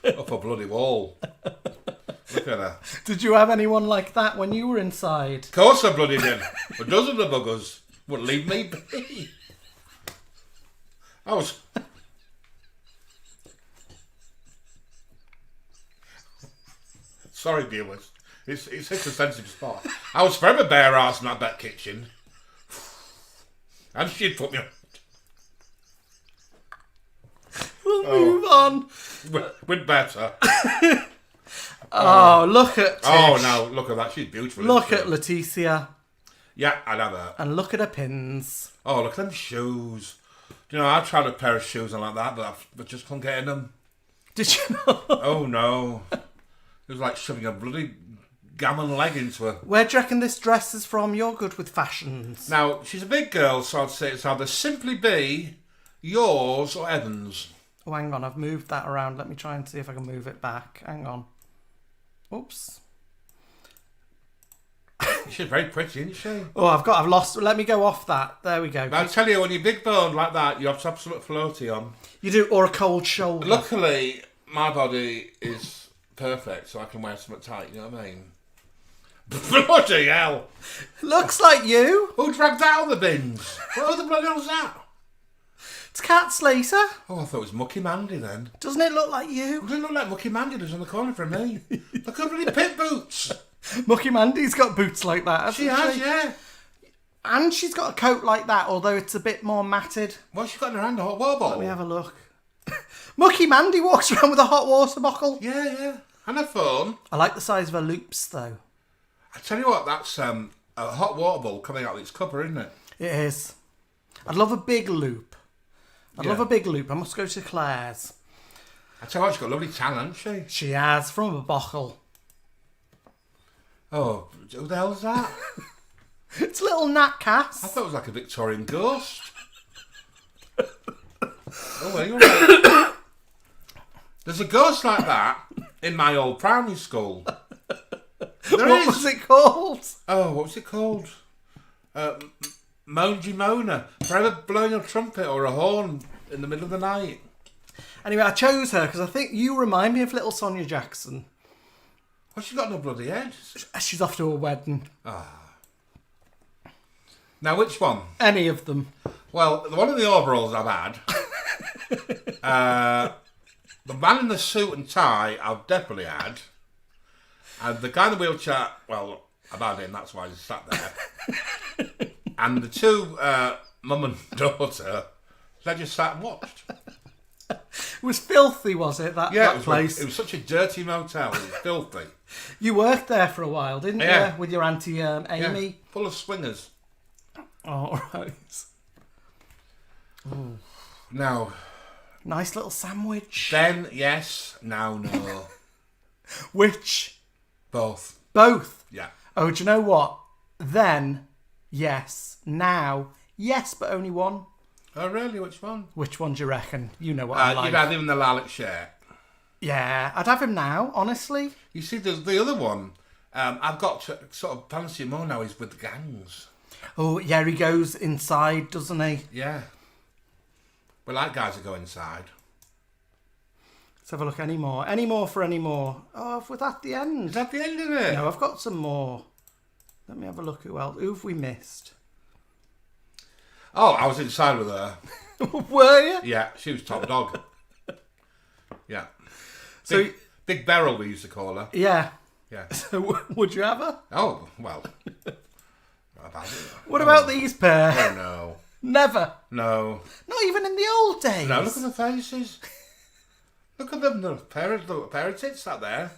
S3: Up a bloody wall. Look at her.
S4: Did you have anyone like that when you were inside?
S3: Of course I bloody did. A dozen of the buggers wouldn't leave me be. I was... Sorry, viewers. It's hit a sensitive spot. I was forever bare arse in that back kitchen. And she'd put me on.
S4: We'll move on.
S3: With better.
S4: Oh, look at Tish.
S3: Oh, no, look at that. She's beautiful.
S4: Look
S3: isn't
S4: at Leticia.
S3: Yeah, I'd have her.
S4: And look at her pins.
S3: Oh, look at them shoes. Do you know, I tried a pair of shoes and like that, but just couldn't get in them.
S4: Did you know?
S3: Oh, no. It was like shoving a bloody gammon leg into her.
S4: Where do you reckon this dress is from? You're good with fashions.
S3: Now, she's a big girl, so I'd say it's either Simply Be, yours, or Evans.
S4: Oh, hang on. I've moved that around. Let me try and see if I can move it back. Hang on. Oops.
S3: She's very pretty, isn't she?
S4: Oh, I've lost. Let me go off that. There we go.
S3: But I tell you, when you're big boned like that, you have to have some floaty on.
S4: You do, or a cold shoulder.
S3: Luckily, my body is perfect, so I can wear something tight, you know what I mean? Bloody hell!
S4: Looks like you.
S3: Who dragged that out of the bins? What the bloody hell's that?
S4: It's Cat Slater.
S3: Oh, I thought it was Mucky Mandy then.
S4: Doesn't it look like you?
S3: It doesn't look like Mucky Mandy lives on the corner from me. Look at bloody pit boots.
S4: Mucky Mandy's got boots like that, hasn't
S3: She has, yeah.
S4: And she's got a coat like that, although it's a bit more matted.
S3: What's she got in her hand? A hot water bottle?
S4: Let me have a look. Mucky Mandy walks around with a hot water bottle.
S3: Yeah. And a phone.
S4: I like the size of her loops, though.
S3: I tell you what, that's a hot water bottle coming out of its cuppa, isn't it?
S4: It is. I'd love a big loop. I must go to Claire's.
S3: I tell you what, she's got a lovely tan, hasn't she?
S4: She has, from a bottle.
S3: Oh, who the hell's that?
S4: It's little Nat Cass.
S3: I thought it was like a Victorian ghost. Oh, well, you're right. There's a ghost like that in my old primary school.
S4: What was it called?
S3: Oh, what was it called? Moangy Mona. Forever blowing a trumpet or a horn in the middle of the night.
S4: Anyway, I chose her because I think you remind me of little Sonia Jackson.
S3: What's she got in her bloody head?
S4: She's off to a wedding.
S3: Now, which one?
S4: Any of them.
S3: Well, the one in the overalls I've had. The man in the suit and tie I've definitely had. And the guy in the wheelchair, well, I've had him, that's why he's sat there. And the two mum and daughter, they just sat and watched.
S4: It was filthy, was it, that place?
S3: It was such a dirty motel. It was filthy.
S4: You worked there for a while, didn't you? With your auntie Amy?
S3: Yeah, full of swingers.
S4: Oh, right.
S3: Ooh. Now.
S4: Nice little sandwich.
S3: Then, yes. Now, no.
S4: Which?
S3: Both.
S4: Both?
S3: Yeah.
S4: Oh, do you know what? Then, yes. Now, yes, but only one.
S3: Oh, really? Which one?
S4: Which one do you reckon? You know what I like.
S3: You'd have him in the lilac shirt.
S4: Yeah, I'd have him now, honestly.
S3: You see, the other one, I've got to sort of fancy more now, is with the gangs.
S4: Oh, yeah, he goes inside, doesn't he?
S3: Yeah. We like guys that go inside.
S4: Let's have a look. Any more? Any more for any more? Oh, was that the end?
S3: Is that the end of it?
S4: No, I've got some more. Let me have a look. Who have we missed?
S3: Oh, I was inside with her.
S4: Were you?
S3: Yeah, she was top dog. Yeah.
S4: So
S3: Big Beryl, we used to call her.
S4: Yeah.
S3: Yeah.
S4: So would you have her?
S3: Oh, well.
S4: What about these pair?
S3: Oh, no.
S4: Never.
S3: No.
S4: Not even in the old days.
S3: No, look at the faces. Look at them, little pair of tits out there.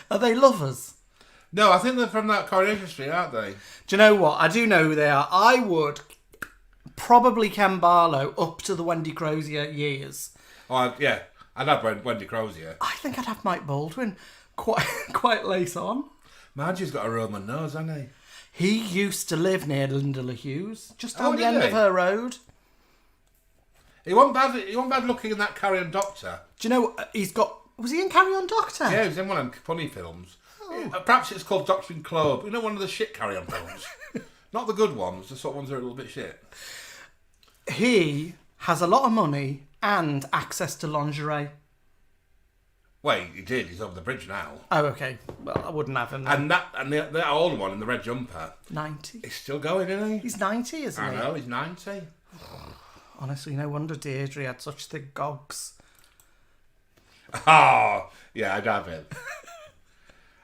S4: Are they lovers?
S3: No, I think they're from that Coronation Street, aren't they?
S4: Do you know what? I do know who they are. I would probably Ken Barlow up to the Wendy Crozier years.
S3: Oh, yeah. I'd have Wendy Crozier.
S4: I think I'd have Mike Baldwin quite late on.
S3: Margie's got a Roman nose, hasn't he?
S4: He used to live near Linda Hughes, just down the
S3: did
S4: end
S3: he?
S4: of her road.
S3: He wasn't bad looking in that Carry On Doctor.
S4: Do you know, was he in Carry On Doctor?
S3: Yeah, he was in one of them funny films. Perhaps it's called Doctor in Club. You know, one of the shit Carry On films. Not the good ones, the sort of ones that are a little bit shit.
S4: He has a lot of money and access to lingerie.
S3: Wait, he did. He's over the bridge now.
S4: Oh, okay. Well, I wouldn't have him then.
S3: And the old one in the red jumper.
S4: 90.
S3: He's still going, isn't he?
S4: He's 90, isn't he?
S3: I know, he's 90.
S4: Honestly, no wonder Deirdre had such thick gogs.
S3: Oh, yeah, I'd have him.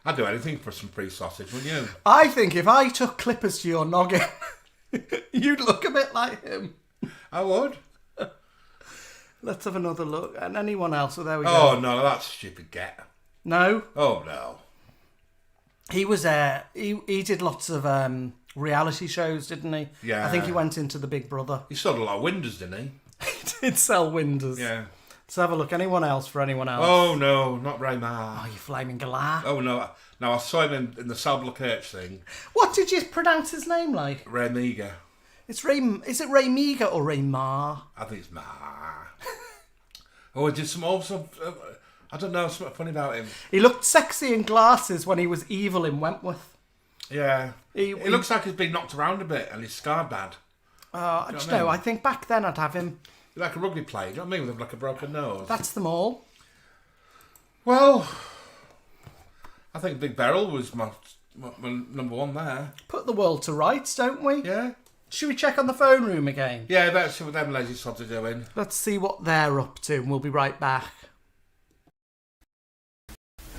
S3: I'd do anything for some free sausage, wouldn't you?
S4: I think if I took clippers to your noggin, you'd look a bit like him.
S3: I would.
S4: Let's have another look. And anyone else? So there we go.
S3: Oh, no, that's stupid get.
S4: No.
S3: Oh, no.
S4: He was he did lots of reality shows, didn't he?
S3: Yeah.
S4: I think he went into the Big Brother.
S3: He sold a lot of windows, didn't he?
S4: He did sell windows.
S3: Yeah.
S4: Let's have a look. Anyone else for anyone else?
S3: Oh, no, not Raymar.
S4: Oh, you flaming galah.
S3: Oh, no. No, I saw him in the Sabla Kirch thing.
S4: What did you pronounce his name like?
S3: Raymiga.
S4: It's Ray. Is it Raymiga or Raymar?
S3: I think it's Ma. Oh, he did some also... I don't know, something funny about him.
S4: He looked sexy in glasses when he was evil in Wentworth.
S3: Yeah.
S4: He
S3: looks like he's been knocked around a bit and he's scarred bad.
S4: I don't know. I think back then I'd have him.
S3: Like a rugby player, do you know what I mean? With like a broken nose.
S4: That's them all.
S3: Well, I think Big Beryl was my number one there.
S4: Put the world to rights, don't we?
S3: Yeah.
S4: Should we check on the phone room again?
S3: Yeah, let's see what them lazy sods are doing.
S4: Let's see what they're up to, and we'll be right back.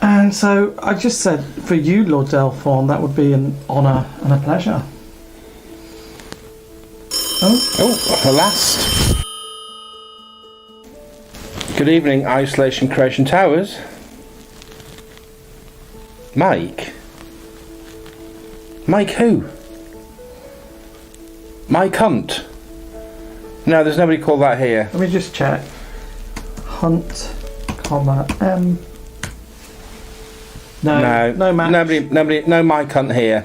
S4: And so I just said, for you, Lord Delphorn, that would be an honour and a pleasure.
S5: Oh, her last. Good evening, Isolation Creation Towers. Mike? Mike who? Mike Hunt? No, there's nobody called that here.
S4: Let me just check. Hunt, comma, M. No match.
S5: Nobody, no Mike Hunt here.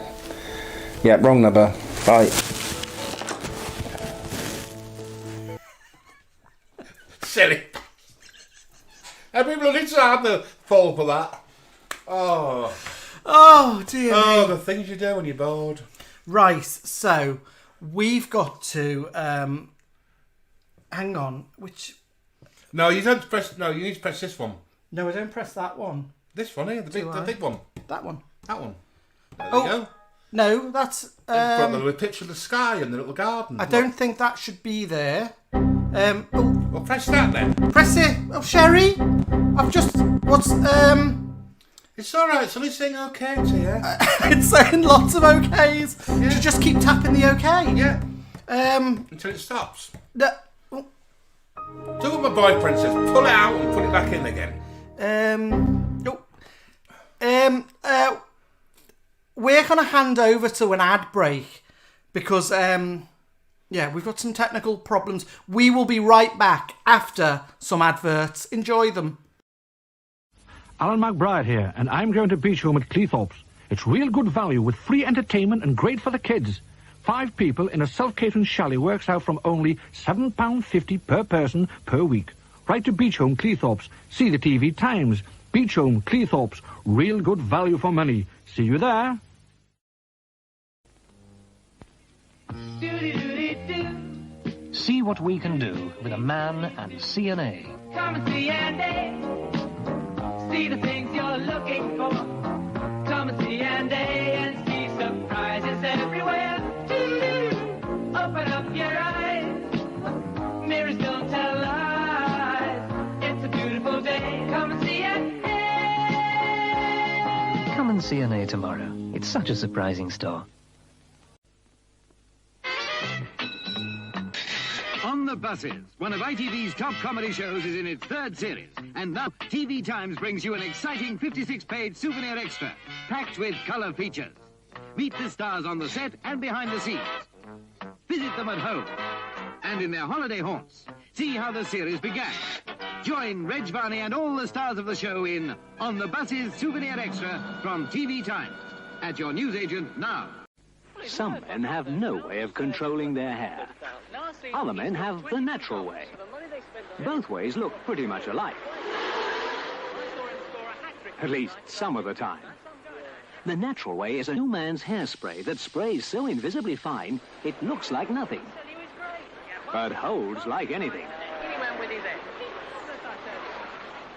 S5: Yeah, wrong number. Bye.
S3: Silly. Every bloody time they fall for that. Oh.
S4: Oh, dear me.
S3: Oh, the things you do when you're bored.
S4: Right, so we've got to... hang on, which...
S3: No, you don't press... No, you need to press this one.
S4: No, I don't press that one.
S3: This one here, the big one.
S4: That one.
S3: That one. There
S4: Oh.
S3: you go.
S4: No, that's...
S3: Got the little picture of the sky and the little garden.
S4: I don't think that should be there. Oh,
S3: Well, press that then.
S4: press it. Oh, Sherry, I've just... What's...
S3: It's alright, it's only saying okay to you.
S4: It's saying lots of okays.
S3: Yeah.
S4: You just keep tapping the okay.
S3: Yeah,
S4: Um...
S3: until it stops.
S4: No, oh,
S3: Do what my boyfriend says. Pull it out and put it back in again.
S4: We're going to hand over to an ad break because, we've got some technical problems. We will be right back after some adverts. Enjoy them.
S6: Alan McBride here, and I'm going to Beach Home at Cleethorpes. It's real good value with free entertainment and great for the kids. 5 people in a self-catering chalet works out from only £7.50 per person per week. Right to Beach Home, Cleethorpes. See the TV Times. Beach Home, Cleethorpes. Real good value for money. See you there. See what we can do with a man and CNA.
S7: Come and see Andy. See the things you're looking for. Come and see Andy and see surprises everywhere. Open up your eyes. Mirrors don't tell lies. It's a beautiful day. Come and see Andy.
S8: Come and see CNA tomorrow. It's such a surprising store.
S9: On the Buses, one of ITV's top comedy shows is in its 3rd series. And now TV Times brings you an exciting 56-page souvenir extra, packed with colour features. Meet the stars on the set and behind the scenes. Visit them at home and in their holiday haunts. See how the series began. Join Reg Varney and all the stars of the show in On the Buses Souvenir Extra from TV Times. At your newsagent now.
S10: Some men have no way of controlling their hair. Other men have the natural way. Both ways look pretty much alike. At least some of the time. The natural way is a new man's hairspray that sprays so invisibly fine, it looks like nothing. But holds like anything.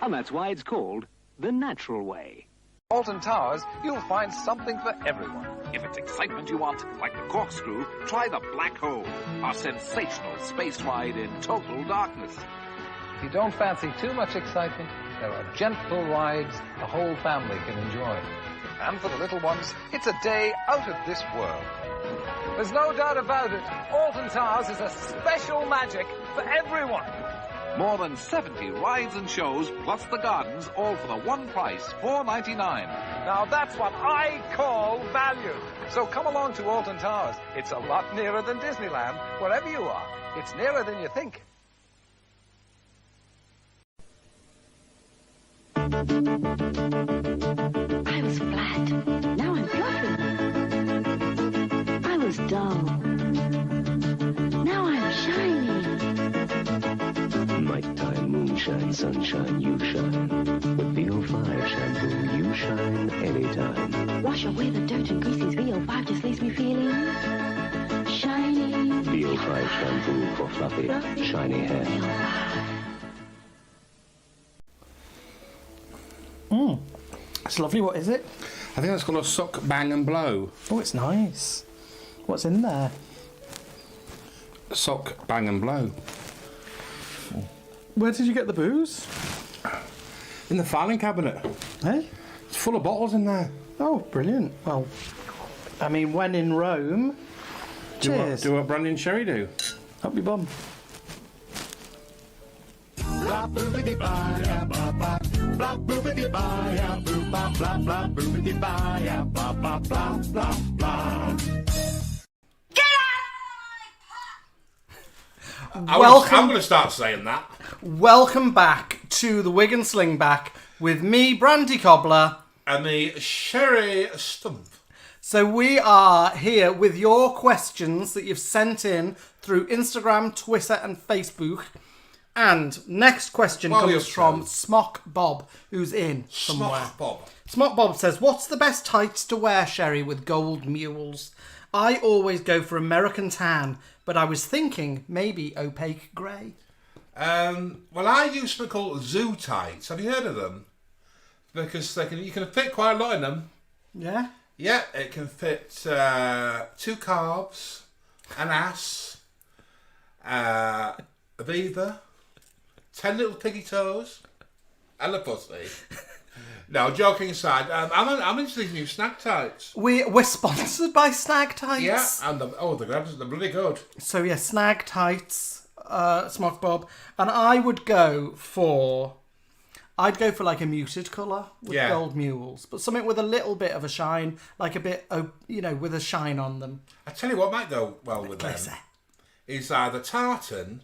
S10: And that's why it's called the natural way.
S11: Alton Towers, you'll find something for everyone. If it's excitement you want, like the corkscrew, try the black hole, our sensational space ride in total darkness. If you don't fancy too much excitement, there are gentle rides the whole family can enjoy. And for the little ones, it's a day out of this world. There's no doubt about it, Alton Towers is a special magic for everyone. More than 70 rides and shows, plus the gardens, all for the one price, $4.99.
S12: Now that's what I call value. So come along to Alton Towers. It's a lot nearer than Disneyland, wherever you are. It's nearer than you think.
S2: I was flat. Now I'm fluffy. I was dull. Now I'm shiny.
S13: Nighttime moonshine, sunshine, you shine. With VO5 shampoo, you shine anytime.
S2: Wash away the dirt and greases. VO5 just leaves me feeling shiny.
S13: VO5 shampoo for fluffy, shiny hair.
S4: It's lovely. What is it?
S3: I think that's called a suck, bang and blow.
S4: Oh, it's nice. What's in there?
S3: Suck, bang and blow.
S4: Where did you get the booze?
S3: In the filing cabinet.
S4: Hey?
S3: It's full of bottles in there.
S4: Oh, brilliant. Well, I mean, when in Rome. Cheers.
S3: Do what Brandy and Sherry do.
S4: Up your bum.
S1: Blah boobity bye ya ba ba. Blah boobity bye ya boo ba blah blah boobity bye ya ba ba blah blah blah.
S3: I'm going to start saying that.
S4: Welcome back to the Wig and Slingback with me, Brandy Cobbler.
S3: And me, Sherry Stump.
S4: So we are here with your questions that you've sent in through Instagram, Twitter and Facebook. And next question comes from Smock Bob, who's in somewhere.
S3: Smock Bob.
S4: Smock Bob says, what's the best tights to wear, Sherry, with gold mules? I always go for American tan, but I was thinking maybe opaque grey.
S3: Well, I use something called zoo tights. Have you heard of them? Because you can fit quite a lot in them.
S4: Yeah?
S3: Yeah, it can fit 2 carbs, an ass, a beaver, 10 little piggy toes, and a pussy. No, joking aside, I'm into these new snag tights.
S4: We're sponsored by Snag Tights.
S3: Yeah, and they're bloody good.
S4: So yeah, Snag Tights, Smock Bob, and I'd go for like a muted colour with gold mules, but something with a little bit of a shine, like a bit, with a shine on them.
S3: I tell you what might go well with them is either tartan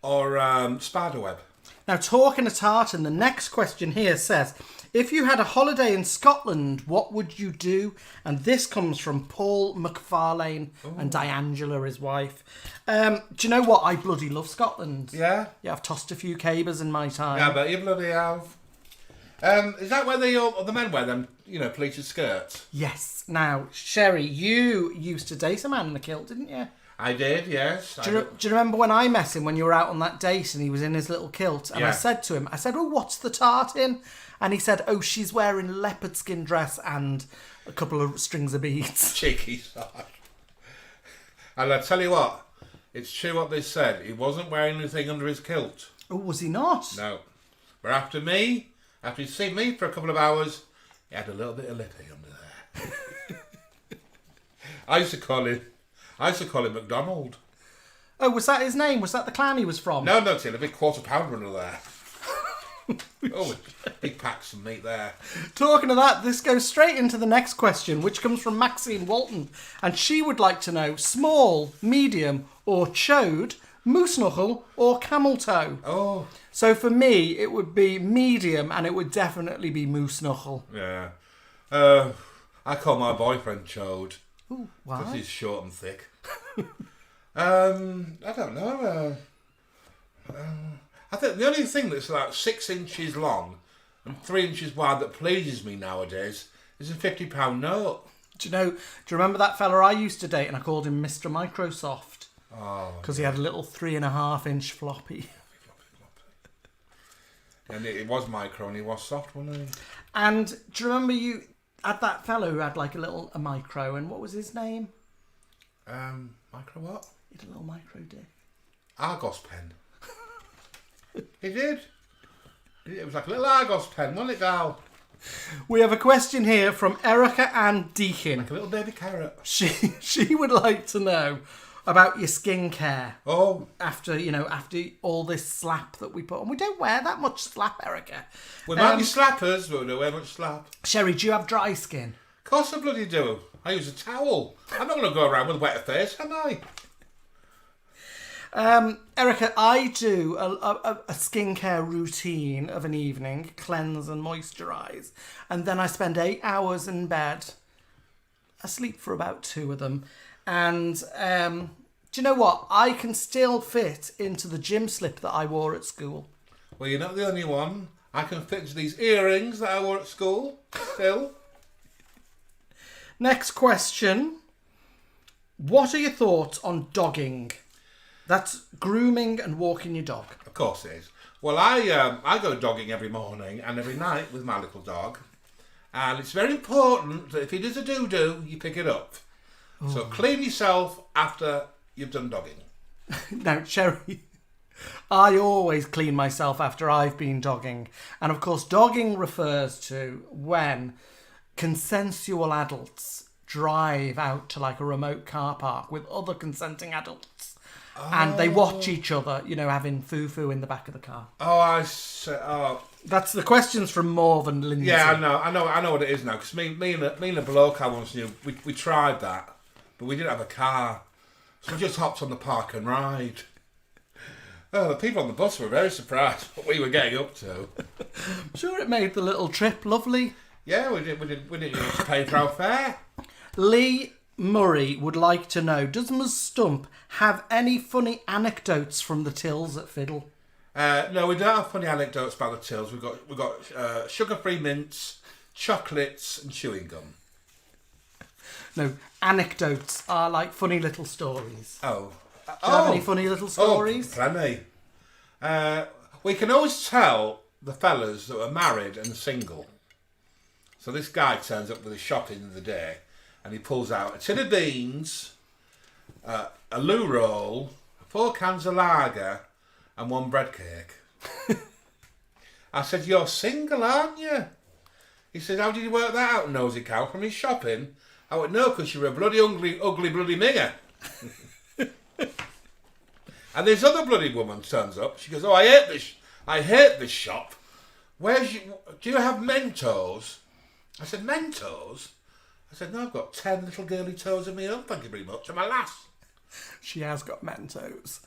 S3: or spiderweb.
S4: Now, talking of tartan, the next question here says, if you had a holiday in Scotland, what would you do? And this comes from Paul McFarlane and Diangela, his wife. Do you know what? I bloody love Scotland.
S3: Yeah?
S4: Yeah, I've tossed a few cabers in my time.
S3: Yeah, but you bloody have. Is that where the men wear them, pleated skirts?
S4: Yes. Now, Sherry, you used to date a man in a kilt, didn't you?
S3: I did, yes.
S4: Do you remember when I met him when you were out on that date and he was in his little kilt? And I said to him, oh, what's the tartan? And he said, oh, she's wearing leopard skin dress and a couple of strings of beads.
S3: Cheeky sod. And I tell you what, it's true what they said. He wasn't wearing anything under his kilt.
S4: Oh, was he not?
S3: No. But after he'd seen me for a couple of hours, he had a little bit of lippy under there. I used to call him McDonald.
S4: Oh, was that his name? Was that the clan he was from?
S3: No, it's a big quarter pounder under there. Oh, big packs of meat there.
S4: Talking of that, this goes straight into the next question, which comes from Maxine Walton. And she would like to know, small, medium or chode, moose knuckle or camel toe?
S3: Oh.
S4: So for me, it would be medium and it would definitely be moose knuckle.
S3: Yeah. I call my boyfriend chode.
S4: Ooh, why?
S3: Because he's short and thick. I don't know. I think the only thing that's like 6 inches long and 3 inches wide that pleases me nowadays is a £50 note.
S4: Do you remember that fella I used to date and I called him Mr. Microsoft?
S3: Oh.
S4: Because he had a little 3.5-inch floppy.
S3: And it was micro and he was soft, wasn't he?
S4: And do you remember you had that fellow who had like a micro, and what was his name?
S3: Micro what?
S4: He had a little micro dick.
S3: Argos pen. He did. It was like a little Argos pen, wasn't it, gal?
S4: We have a question here from Erica Ann Deakin.
S3: Like a little baby carrot.
S4: She would like to know, about your skincare.
S3: Oh.
S4: After all this slap that we put on. We don't wear that much slap, Erica.
S3: We might be slappers, but we don't wear much slap.
S4: Sherry, do you have dry skin?
S3: Of course I bloody do. I use a towel. I'm not going to go around with a wet face, am I?
S4: Erica, I do a skincare routine of an evening, cleanse and moisturise, and then I spend 8 hours in bed, asleep for about 2 of them, and do you know what? I can still fit into the gym slip that I wore at school.
S3: Well, you're not the only one. I can fit into these earrings that I wore at school, still.
S4: Next question. What are your thoughts on dogging? That's grooming and walking your dog.
S3: Of course it is. Well, I go dogging every morning and every night with my little dog. And it's very important that if he does a doo-doo, you pick it up. Ooh. So clean yourself after you've done dogging.
S4: Now, Sherry, I always clean myself after I've been dogging. And of course, dogging refers to when consensual adults drive out to like a remote car park with other consenting adults. Oh. And they watch each other, having foo-foo in the back of the car.
S3: Oh, I see. Oh.
S4: That's the questions from Morv and Lindsay.
S3: Yeah, I know what it is now. Because me and a bloke I once knew, we tried that, but we didn't have a car, so we just hopped on the park and ride. Oh, the people on the bus were very surprised what we were getting up to.
S4: I'm sure it made the little trip lovely.
S3: Yeah, we didn't need to pay for our fare.
S4: Lee Murray would like to know, does Ms Stump have any funny anecdotes from the tills at Fiddle?
S3: No, we don't have funny anecdotes about the tills. We've got sugar-free mints, chocolates and chewing gum.
S4: No, anecdotes are like funny little stories.
S3: Oh.
S4: Do you have any funny little stories?
S3: Oh, plenty. We can always tell the fellas that are married and single. So this guy turns up with his shopping of the day and he pulls out a tin of beans, a loo roll, 4 cans of lager and 1 bread cake. I said, "You're single, aren't you?" He said, "How did you work that out, nosy cow, from his shopping?" I went, "No, because you're a bloody ugly bloody minger." And this other bloody woman turns up. She goes, "Oh, I hate this shop. Do you have Mentos?" I said, "Mentos?" I said, "No, I've got 10 little girly toes of my own, thank you very much. I'm a lass."
S4: She has got Mentos.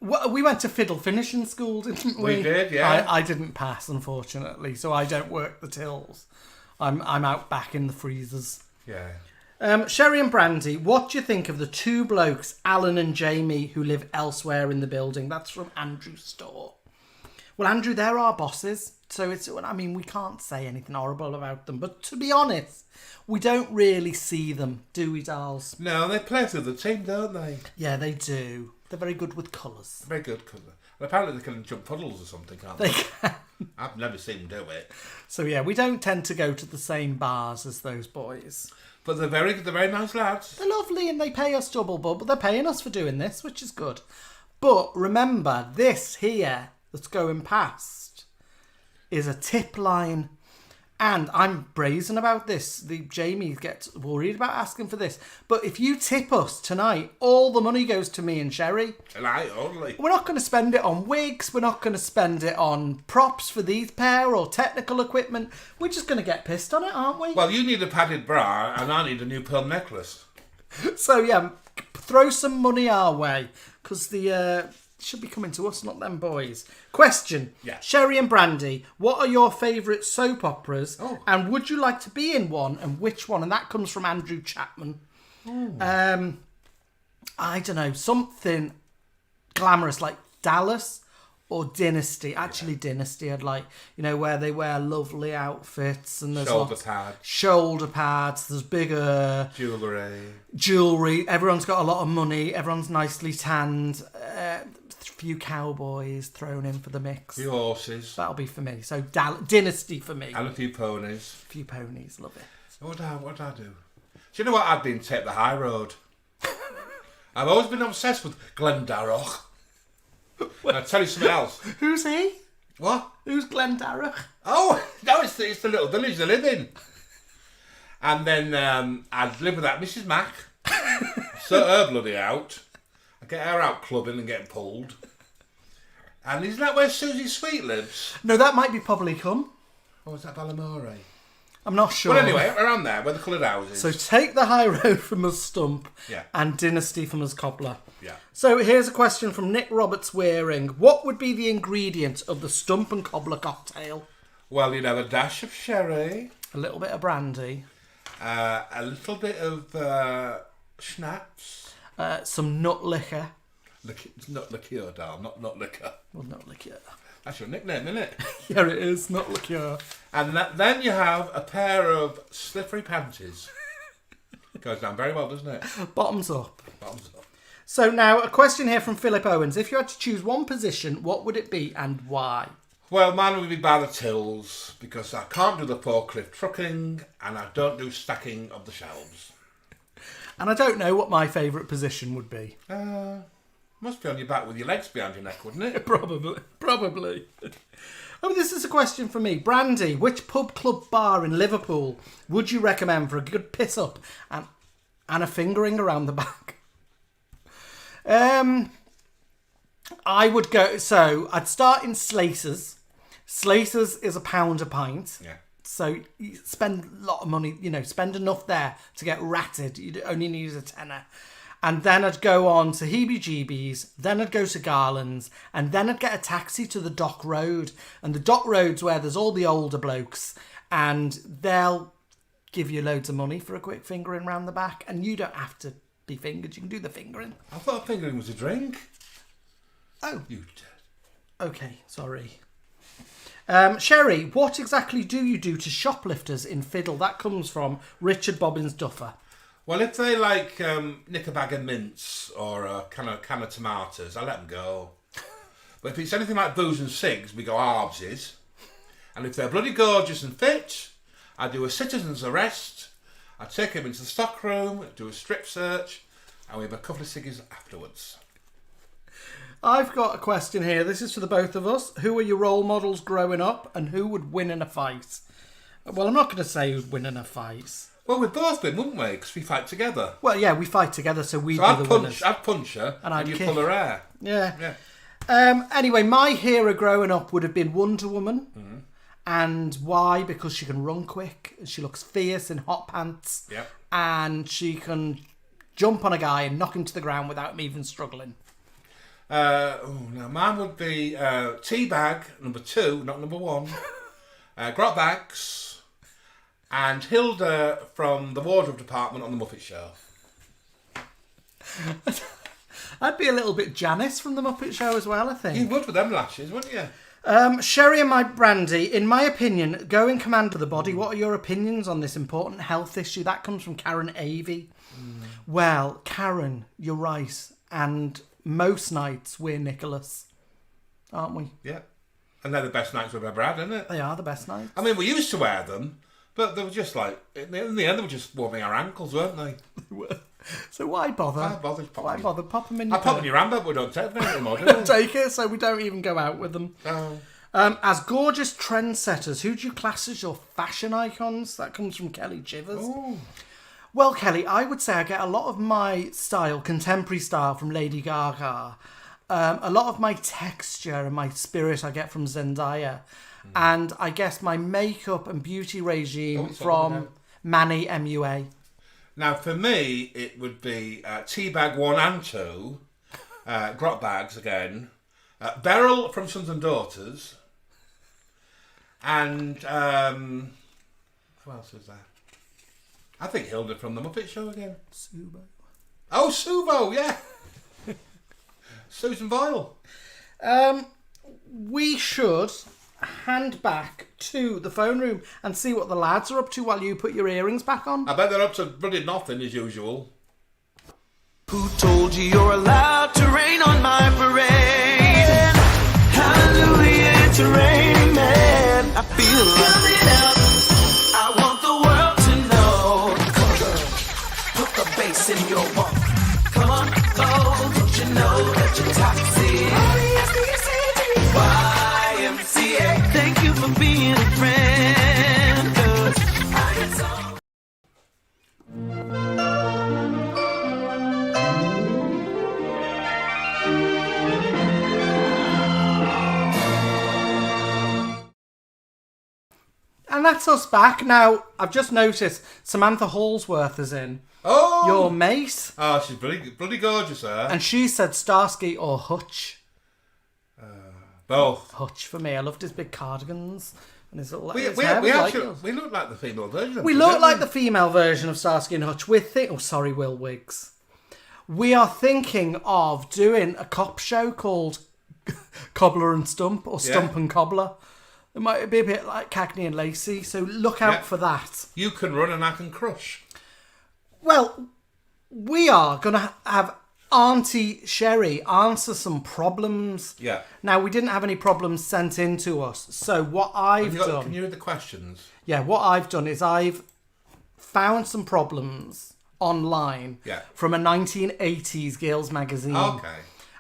S4: We went to Fiddle Finishing School, didn't we?
S3: We did, yeah.
S4: I didn't pass, unfortunately, so I don't work the tills. I'm out back in the freezers.
S3: Yeah.
S4: Sherry and Brandy, what do you think of the 2 blokes, Alan and Jamie, who live elsewhere in the building? That's from Andrew's store. Well, Andrew, they're our bosses, so we can't say anything horrible about them. But to be honest, we don't really see them, do we, dolls?
S3: No, they play through the team, don't they?
S4: Yeah, they do. They're very good with colours.
S3: Very good colour. And apparently they can jump puddles or something, can't they?
S4: They can.
S3: I've never seen them do it.
S4: So yeah, we don't tend to go to the same bars as those boys.
S3: But they're very nice lads.
S4: They're lovely and they pay us double, but they're paying us for doing this, which is good. But remember, this here that's going past is a tip line. And I'm brazen about this. Jamie gets worried about asking for this. But if you tip us tonight, all the money goes to me and Sherry.
S3: Tonight only.
S4: We're not going to spend it on wigs. We're not going to spend it on props for these pair or technical equipment. We're just going to get pissed on it, aren't we?
S3: Well, you need a padded bra and I need a new pearl necklace.
S4: So, yeah, throw some money our way. Because the should be coming to us, not them boys. Question.
S3: Yeah.
S4: Sherry and Brandy, what are your favourite soap operas? Oh. And would you like to be in one? And which one? And that comes from Andrew Chapman. Oh. I don't know. Something glamorous like Dallas or Dynasty. Actually, Dynasty I'd like. Where they wear lovely outfits. And there's shoulder pads. There's bigger... Jewellery. Everyone's got a lot of money. Everyone's nicely tanned. Few cowboys thrown in for the mix.
S3: Few horses.
S4: That'll be for me. So Dynasty for me.
S3: And a few ponies.
S4: Few ponies, love it.
S3: What'd I do? Do you know what? I've been take the high road. I've always been obsessed with Glendarroch. I'll tell you something else.
S4: Who's he?
S3: What?
S4: Who's Glendarroch?
S3: Oh, no, it's the little village they live in. And then I'd live with that Mrs. Mac. Sort her bloody out. I get her out clubbing and getting pulled. And isn't that where Susie Sweet lives?
S4: No, that might be Poblycumbe.
S3: Or is that Ballymore?
S4: I'm not sure.
S3: Well, anyway, around there, where the coloured houses.
S4: So take the high road from us Stump
S3: Yeah.
S4: and Dynasty from us Cobbler.
S3: Yeah.
S4: So here's a question from Nick Roberts Waring. What would be the ingredient of the Stump and Cobbler cocktail?
S3: Well, you'd have a dash of sherry.
S4: A little bit of brandy.
S3: A little bit of schnapps.
S4: Some nut liquor.
S3: Nut liqueur, darling, not liquor.
S4: Well, nut liqueur.
S3: That's your nickname, isn't it?
S4: Yeah, it is, nut liqueur.
S3: And then you have a pair of slippery panties. Goes down very well, doesn't it?
S4: Bottoms up.
S3: Bottoms up.
S4: So now, a question here from Philip Owens. If you had to choose one position, what would it be and why?
S3: Well, mine would be by the tills, because I can't do the forklift trucking, and I don't do stacking of the shelves.
S4: And I don't know what my favourite position would be.
S3: Must be on your back with your legs behind your neck, wouldn't it?
S4: Probably. Oh, this is a question for me. Brandy, which pub, club, bar in Liverpool would you recommend for a good piss up and a fingering around the back? I would go... So, I'd start in Slater's. Slater's is £1 a pint.
S3: Yeah.
S4: So, you spend a lot of money, spend enough there to get ratted. You only need a tenner. And then I'd go on to Heebie-Jeebies, then I'd go to Garland's, and then I'd get a taxi to the Dock Road. And the Dock Road's where there's all the older blokes, and they'll give you loads of money for a quick fingering round the back, and you don't have to be fingered, you can do the fingering.
S3: I thought fingering was a drink.
S4: Oh.
S3: You did.
S4: Okay, sorry. Sherry, what exactly do you do to shoplifters in Fiddle? That comes from Richard Bobbins Duffer.
S3: Well, if they like nick a bag of mints or a can of tomatoes, I let them go. But if it's anything like booze and cigs, we go Arbses. And if they're bloody gorgeous and fit, I do a citizen's arrest. I take them into the stockroom, do a strip search, and we have a couple of ciggies afterwards.
S4: I've got a question here. This is for the both of us. Who are your role models growing up, and who would win in a fight? Well, I'm not going to say who'd win in a fight.
S3: Well, we'd both win, wouldn't we? Because we fight together.
S4: Well, yeah, we fight together, so we'd be the winners.
S3: I'd punch her, and you'd
S4: kick.
S3: pull her hair.
S4: Yeah. Anyway, my hero growing up would have been Wonder Woman.
S3: Mm-hmm.
S4: And why? Because she can run quick. She looks fierce in hot pants.
S3: Yep.
S4: And she can jump on a guy and knock him to the ground without him even struggling.
S3: Now mine would be Teabag, number 2, not number 1. Grot Bags, and Hilda from the wardrobe department on the Muppet Show.
S4: I'd be a little bit Janice from the Muppet Show as well, I think.
S3: You would with them lashes, wouldn't you?
S4: Sherry and my Brandy, in my opinion, go in command of the body. What are your opinions on this important health issue? That comes from Karen Avey. Well, Karen, you're right. And most nights we're Nicholas, aren't we?
S3: Yeah. And they're the best nights we've ever had, isn't it?
S4: They are the best nights.
S3: I mean, we used to wear them, but they were just like, in the end, they were just warming our ankles, weren't they?
S4: So why bother? Why bother? Pop them in your
S3: I pop in your hand, but we don't take them anymore, do
S4: We
S3: we?
S4: don't take it, so we don't even go out with them.
S3: Oh.
S4: As gorgeous trendsetters, who do you class as your fashion icons? That comes from Kelly Chivers.
S3: Ooh.
S4: Well, Kelly, I would say I get a lot of my style, contemporary style, from Lady Gaga. A lot of my texture and my spirit I get from Zendaya. And I guess my makeup and beauty regime from Manny MUA.
S3: Now, for me, it would be Teabag 1 and 2, Grot Bags again, Beryl from Sons and Daughters, and who else is there? I think Hilda from the Muppet Show again.
S4: Subo.
S3: Oh, Subo, yeah. Susan Boyle.
S4: We should hand back to the phone room and see what the lads are up to while you put your earrings back on.
S3: I bet they're up to bloody nothing as usual.
S1: Who told you you're allowed to rain on my parade? Hallelujah, it's raining, man. I feel coming up. I want the world to know. Come on, girl. Put the bass in your walk. Come on, oh, don't you know that you're toxic? YMCA. Thank you for being a friend. 'Cause I get so
S4: And that's us back. Now, I've just noticed Samantha Hallsworth is in.
S3: Oh!
S4: Your mate.
S3: Oh, she's bloody gorgeous, her.
S4: And she said Starsky or Hutch.
S3: Both.
S4: Hutch for me. I loved his big cardigans. And his little,
S3: We
S4: his hair was
S3: actually we look like the female version of
S4: We
S3: them,
S4: look
S3: don't
S4: like the female version of Starsky and Hutch. Will Wiggs. We are thinking of doing a cop show called Cobbler and Stump, or Stump and Cobbler. It might be a bit like Cagney and Lacey, so look out for that.
S3: You can run and I can crush.
S4: Well, we are going to have Auntie Sherry answer some problems.
S3: Yeah.
S4: Now, we didn't have any problems sent in to us, so what I've done...
S3: Can you read the questions?
S4: Yeah, what I've done is I've found some problems online from a 1980s girls magazine.
S3: Okay.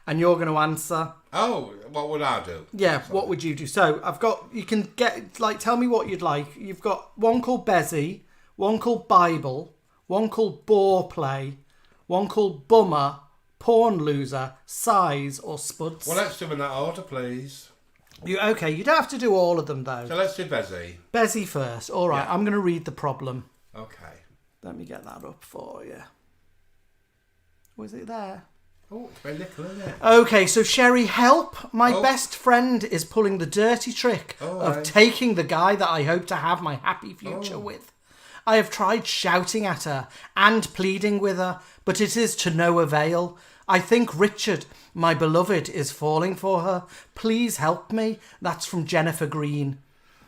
S4: And you're going to answer.
S3: Oh, what would I do?
S4: Yeah, what would you do? So I've got, you can get, like, tell me what you'd like. You've got one called Bezzy, one called Bible, one called Bore Play, one called Bummer, Porn Loser, Size, or Spuds.
S3: Well, let's do them in that order, please.
S4: You don't have to do all of them, though.
S3: So let's do Bezzy.
S4: Bezzy first. All right, I'm going to read the problem.
S3: Okay.
S4: Let me get that up for you. Was it there?
S3: Oh, it's very little, isn't it?
S4: Okay, so Sherry, help. My best friend is pulling the dirty trick of taking the guy that I hope to have my happy future with. I have tried shouting at her and pleading with her, but it is to no avail. I think Richard, my beloved, is falling for her. Please help me. That's from Jennifer Green.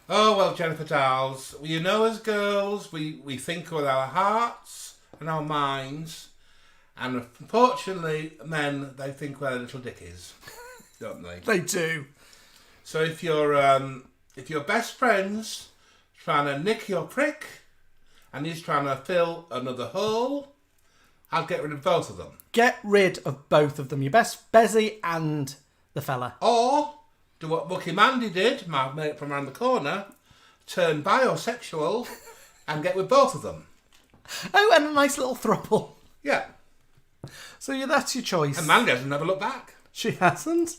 S3: Oh, well, Jennifer Dowles, you know, as girls, we think with our hearts and our minds. And unfortunately, men, they think we're little dickies, don't they?
S4: They do.
S3: So if your best friend's trying to nick your prick and he's trying to fill another hole, I'll get rid of both of them.
S4: Get rid of both of them. Your best Bezzy and the fella.
S3: Or do what Bucky Mandy did, my mate from around the corner, turn bisexual and get with both of them.
S4: Oh, and a nice little throuple.
S3: Yeah.
S4: So that's your choice.
S3: And Mandy hasn't never looked back.
S4: She hasn't.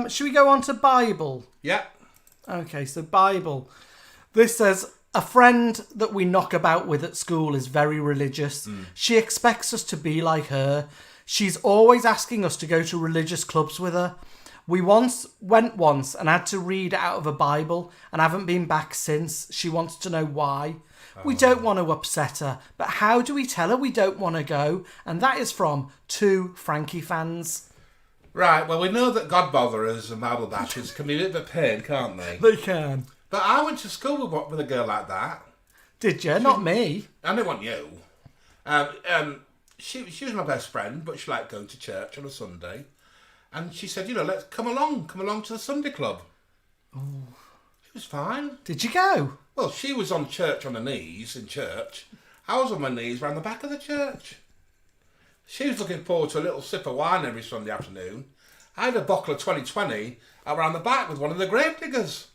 S4: Should we go on to Bible?
S3: Yeah.
S4: Okay, so Bible. This says, a friend that we knock about with at school is very religious. She expects us to be like her. She's always asking us to go to religious clubs with her. We went once and had to read out of a Bible and haven't been back since. She wants to know why. We don't want to upset her, but how do we tell her we don't want to go? And that is from 2 Frankie fans.
S3: Right, well, we know that God botherers and Bible bashers can be a bit of a pain, can't they?
S4: They can.
S3: But I went to school with a girl like that.
S4: Did you? Not me.
S3: I didn't want you. She was my best friend, but she liked going to church on a Sunday. And she said, let's come along to the Sunday club.
S4: Oh.
S3: It was fine.
S4: Did you go?
S3: Well, she was on her knees in church. I was on my knees round the back of the church. She was looking forward to a little sip of wine every Sunday afternoon. I had a bottle of 2020 around the back with one of the gravediggers.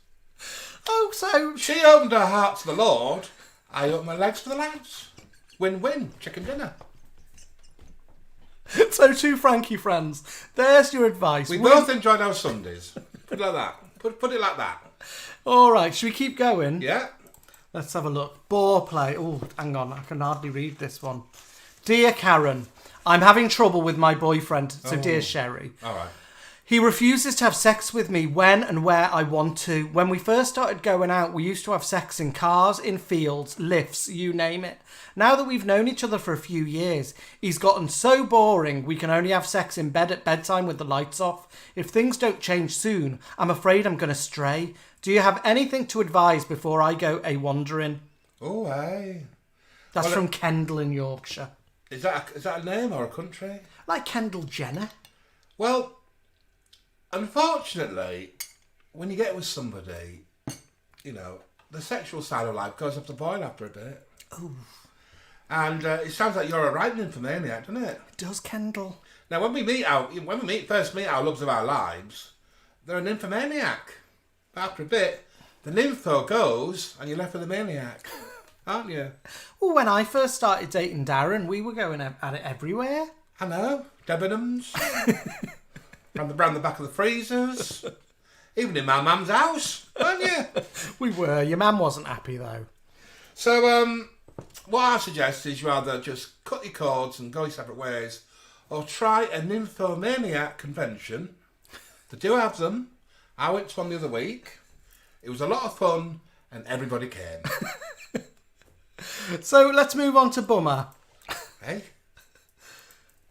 S4: Oh, so...
S3: She opened her heart to the Lord. I opened my legs to the lads. Win-win. Chicken dinner.
S4: So 2 Frankie friends. There's your advice.
S3: We both enjoyed our Sundays. Put it like that. Put it like that.
S4: All right, should we keep going?
S3: Yeah.
S4: Let's have a look. Bore Play. Oh, hang on. I can hardly read this one. Dear Karen, I'm having trouble with my boyfriend. So dear Sherry.
S3: All right.
S4: He refuses to have sex with me when and where I want to. When we first started going out, we used to have sex in cars, in fields, lifts, you name it. Now that we've known each other for a few years, he's gotten so boring we can only have sex in bed at bedtime with the lights off. If things don't change soon, I'm afraid I'm going to stray. Do you have anything to advise before I go a-wandering?
S3: Oh, aye.
S4: That's from Kendall in Yorkshire.
S3: Is that a name or a country?
S4: Like Kendall Jenner.
S3: Well, unfortunately, when you get with somebody, the sexual side of life goes up the boil after a bit.
S4: Oh.
S3: And it sounds like you're a right nymphomaniac, doesn't it?
S4: It does, Kendall.
S3: Now, when we first meet our loves of our lives, they're a nymphomaniac. But after a bit, the nympho goes and you're left with a maniac, aren't you?
S4: Well, when I first started dating Darren, we were going at it everywhere.
S3: I know. Debenhams. round the back of the freezers. Even in my mum's house, weren't you?
S4: We were. Your man wasn't happy, though.
S3: So, what I suggest is you either just cut your cords and go your separate ways, or try a nymphomaniac convention. They do have them. I went to one the other week. It was a lot of fun, and everybody came.
S4: So let's move on to Bummer.
S3: Hey?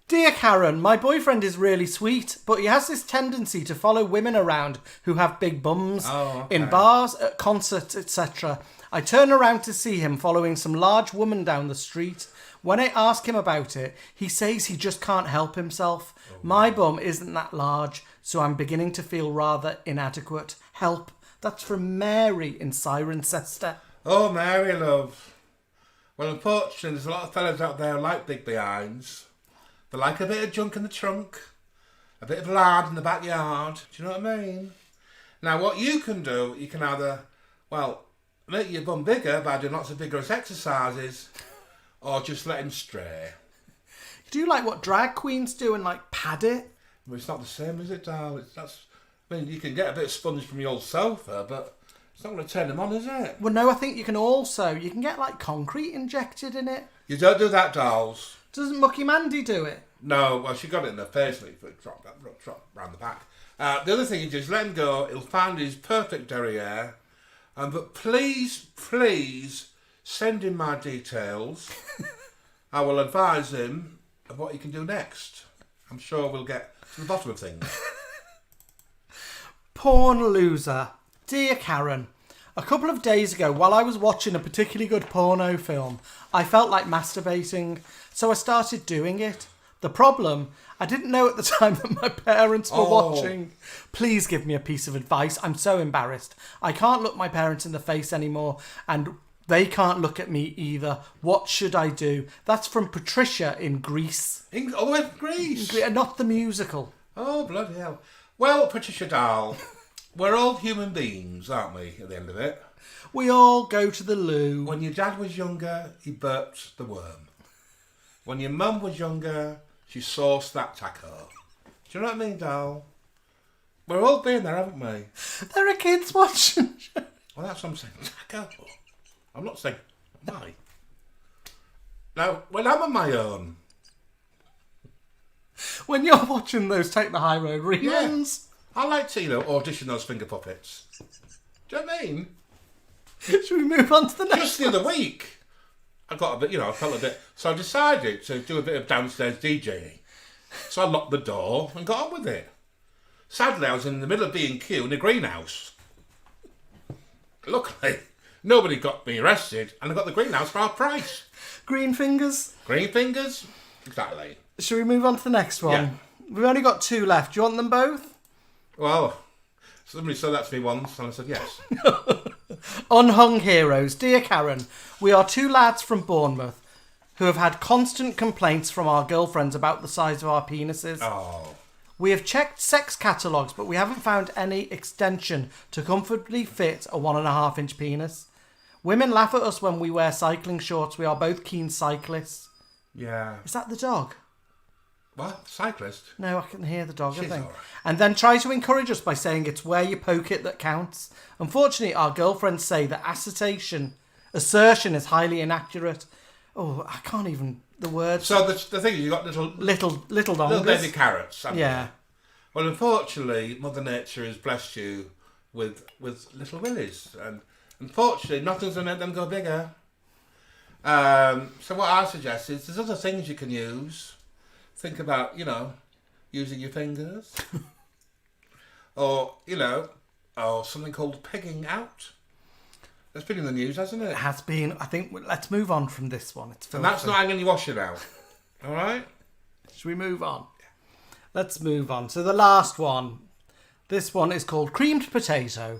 S4: Dear Karen, my boyfriend is really sweet, but he has this tendency to follow women around who have big bums in bars, at concerts, etc. I turn around to see him following some large woman down the street. When I ask him about it, he says he just can't help himself. My bum isn't that large, so I'm beginning to feel rather inadequate. Help. That's from Mary in Cirencester.
S3: Oh, Mary, love. Well, unfortunately, there's a lot of fellas out there who like big behinds. They like a bit of junk in the trunk, a bit of lard in the backyard. Do you know what I mean? Now, what you can do, you can either, well, make your bum bigger by doing lots of vigorous exercises, or just let him stray.
S4: Do you like what drag queens do and like pad it?
S3: Well, it's not the same, is it, darling? I mean, you can get a bit of sponge from your old sofa, but it's not going to turn them on, is it?
S4: Well, no, I think you can get like concrete injected in it.
S3: You don't do that, dolls.
S4: Doesn't Mucky Mandy do it?
S3: No, well, she got it in her face, but drop round the back. The other thing you do is let him go. He'll find his perfect derriere. But please send him my details. I will advise him of what he can do next. I'm sure we'll get to the bottom of things.
S4: Porn loser. Dear Karen, a couple of days ago, while I was watching a particularly good porno film, I felt like masturbating, so I started doing it. The problem, I didn't know at the time that my parents were watching. Please give me a piece of advice. I'm so embarrassed. I can't look my parents in the face anymore, and they can't look at me either. What should I do? That's from Patricia in Greece.
S3: In Greece?
S4: Not the musical.
S3: Oh, bloody hell. Well, Patricia Dahl, we're all human beings, aren't we, at the end of it?
S4: We all go to the loo.
S3: When your dad was younger, he burped the worm. When your mum was younger, she sauced that taco. Do you know what I mean, Dahl? We're all been there, haven't we?
S4: There are kids watching.
S3: Well, that's what I'm saying. Taco. I'm not saying, am I? Now, when I'm on my own.
S4: When you're watching those Take the High Road reruns.
S3: Yeah. I like to, audition those finger puppets. Do you know what I mean?
S4: Should we move on to the next
S3: Just the other week, I got a bit, I felt a bit, so I decided to do a bit of downstairs DJing. So I locked the door and got on with it. Sadly, I was in the middle of B&Q in a greenhouse. Luckily, nobody got me arrested, and I got the greenhouse for our price.
S4: Green fingers?
S3: Green fingers? Exactly.
S4: Should we move on to the next one?
S3: Yeah.
S4: We've only got two left. Do you want them both?
S3: Well, somebody said that to me once, and I said yes.
S4: Unhung heroes. Dear Karen, we are two lads from Bournemouth who have had constant complaints from our girlfriends about the size of our penises.
S3: Oh.
S4: We have checked sex catalogues, but we haven't found any extension to comfortably fit a 1.5-inch penis. Women laugh at us when we wear cycling shorts. We are both keen cyclists.
S3: Yeah.
S4: Is that the dog?
S3: What? Cyclist?
S4: No, I can hear the dog,
S3: She's
S4: I think.
S3: all right.
S4: And then try to encourage us by saying it's where you poke it that counts. Unfortunately, our girlfriends say that assertion is highly inaccurate. Oh, I can't even... The words...
S3: So the thing is, you've got little
S4: dongers.
S3: Little baby carrots, haven't
S4: Yeah.
S3: you? Well, unfortunately, Mother Nature has blessed you with little willies. And unfortunately, nothing's going to make them go bigger. So what I suggest is there's other things you can use. Think about, using your fingers. Or, or something called pegging out. That's been in the news, hasn't it?
S4: It has been. I think let's move on from this one. It's
S3: and that's not hanging your washer out. All right?
S4: Should we move on? Let's move on. So the last one. This one is called Creamed Potato.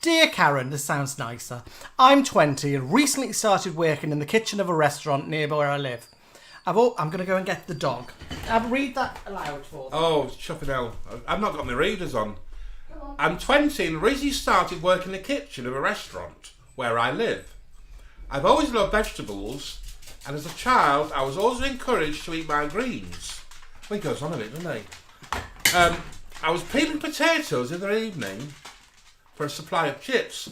S4: Dear Karen, this sounds nicer. I'm 20 and recently started working in the kitchen of a restaurant near where I live. I'm going to go and get the dog. I'll read that aloud for them.
S3: Oh, chuffing hell. I've not got my readers on. I'm 20 and recently started working in the kitchen of a restaurant where I live. I've always loved vegetables, and as a child, I was always encouraged to eat my greens. Well, he goes on a bit, doesn't he? I was peeling potatoes the other evening, for a supply of chips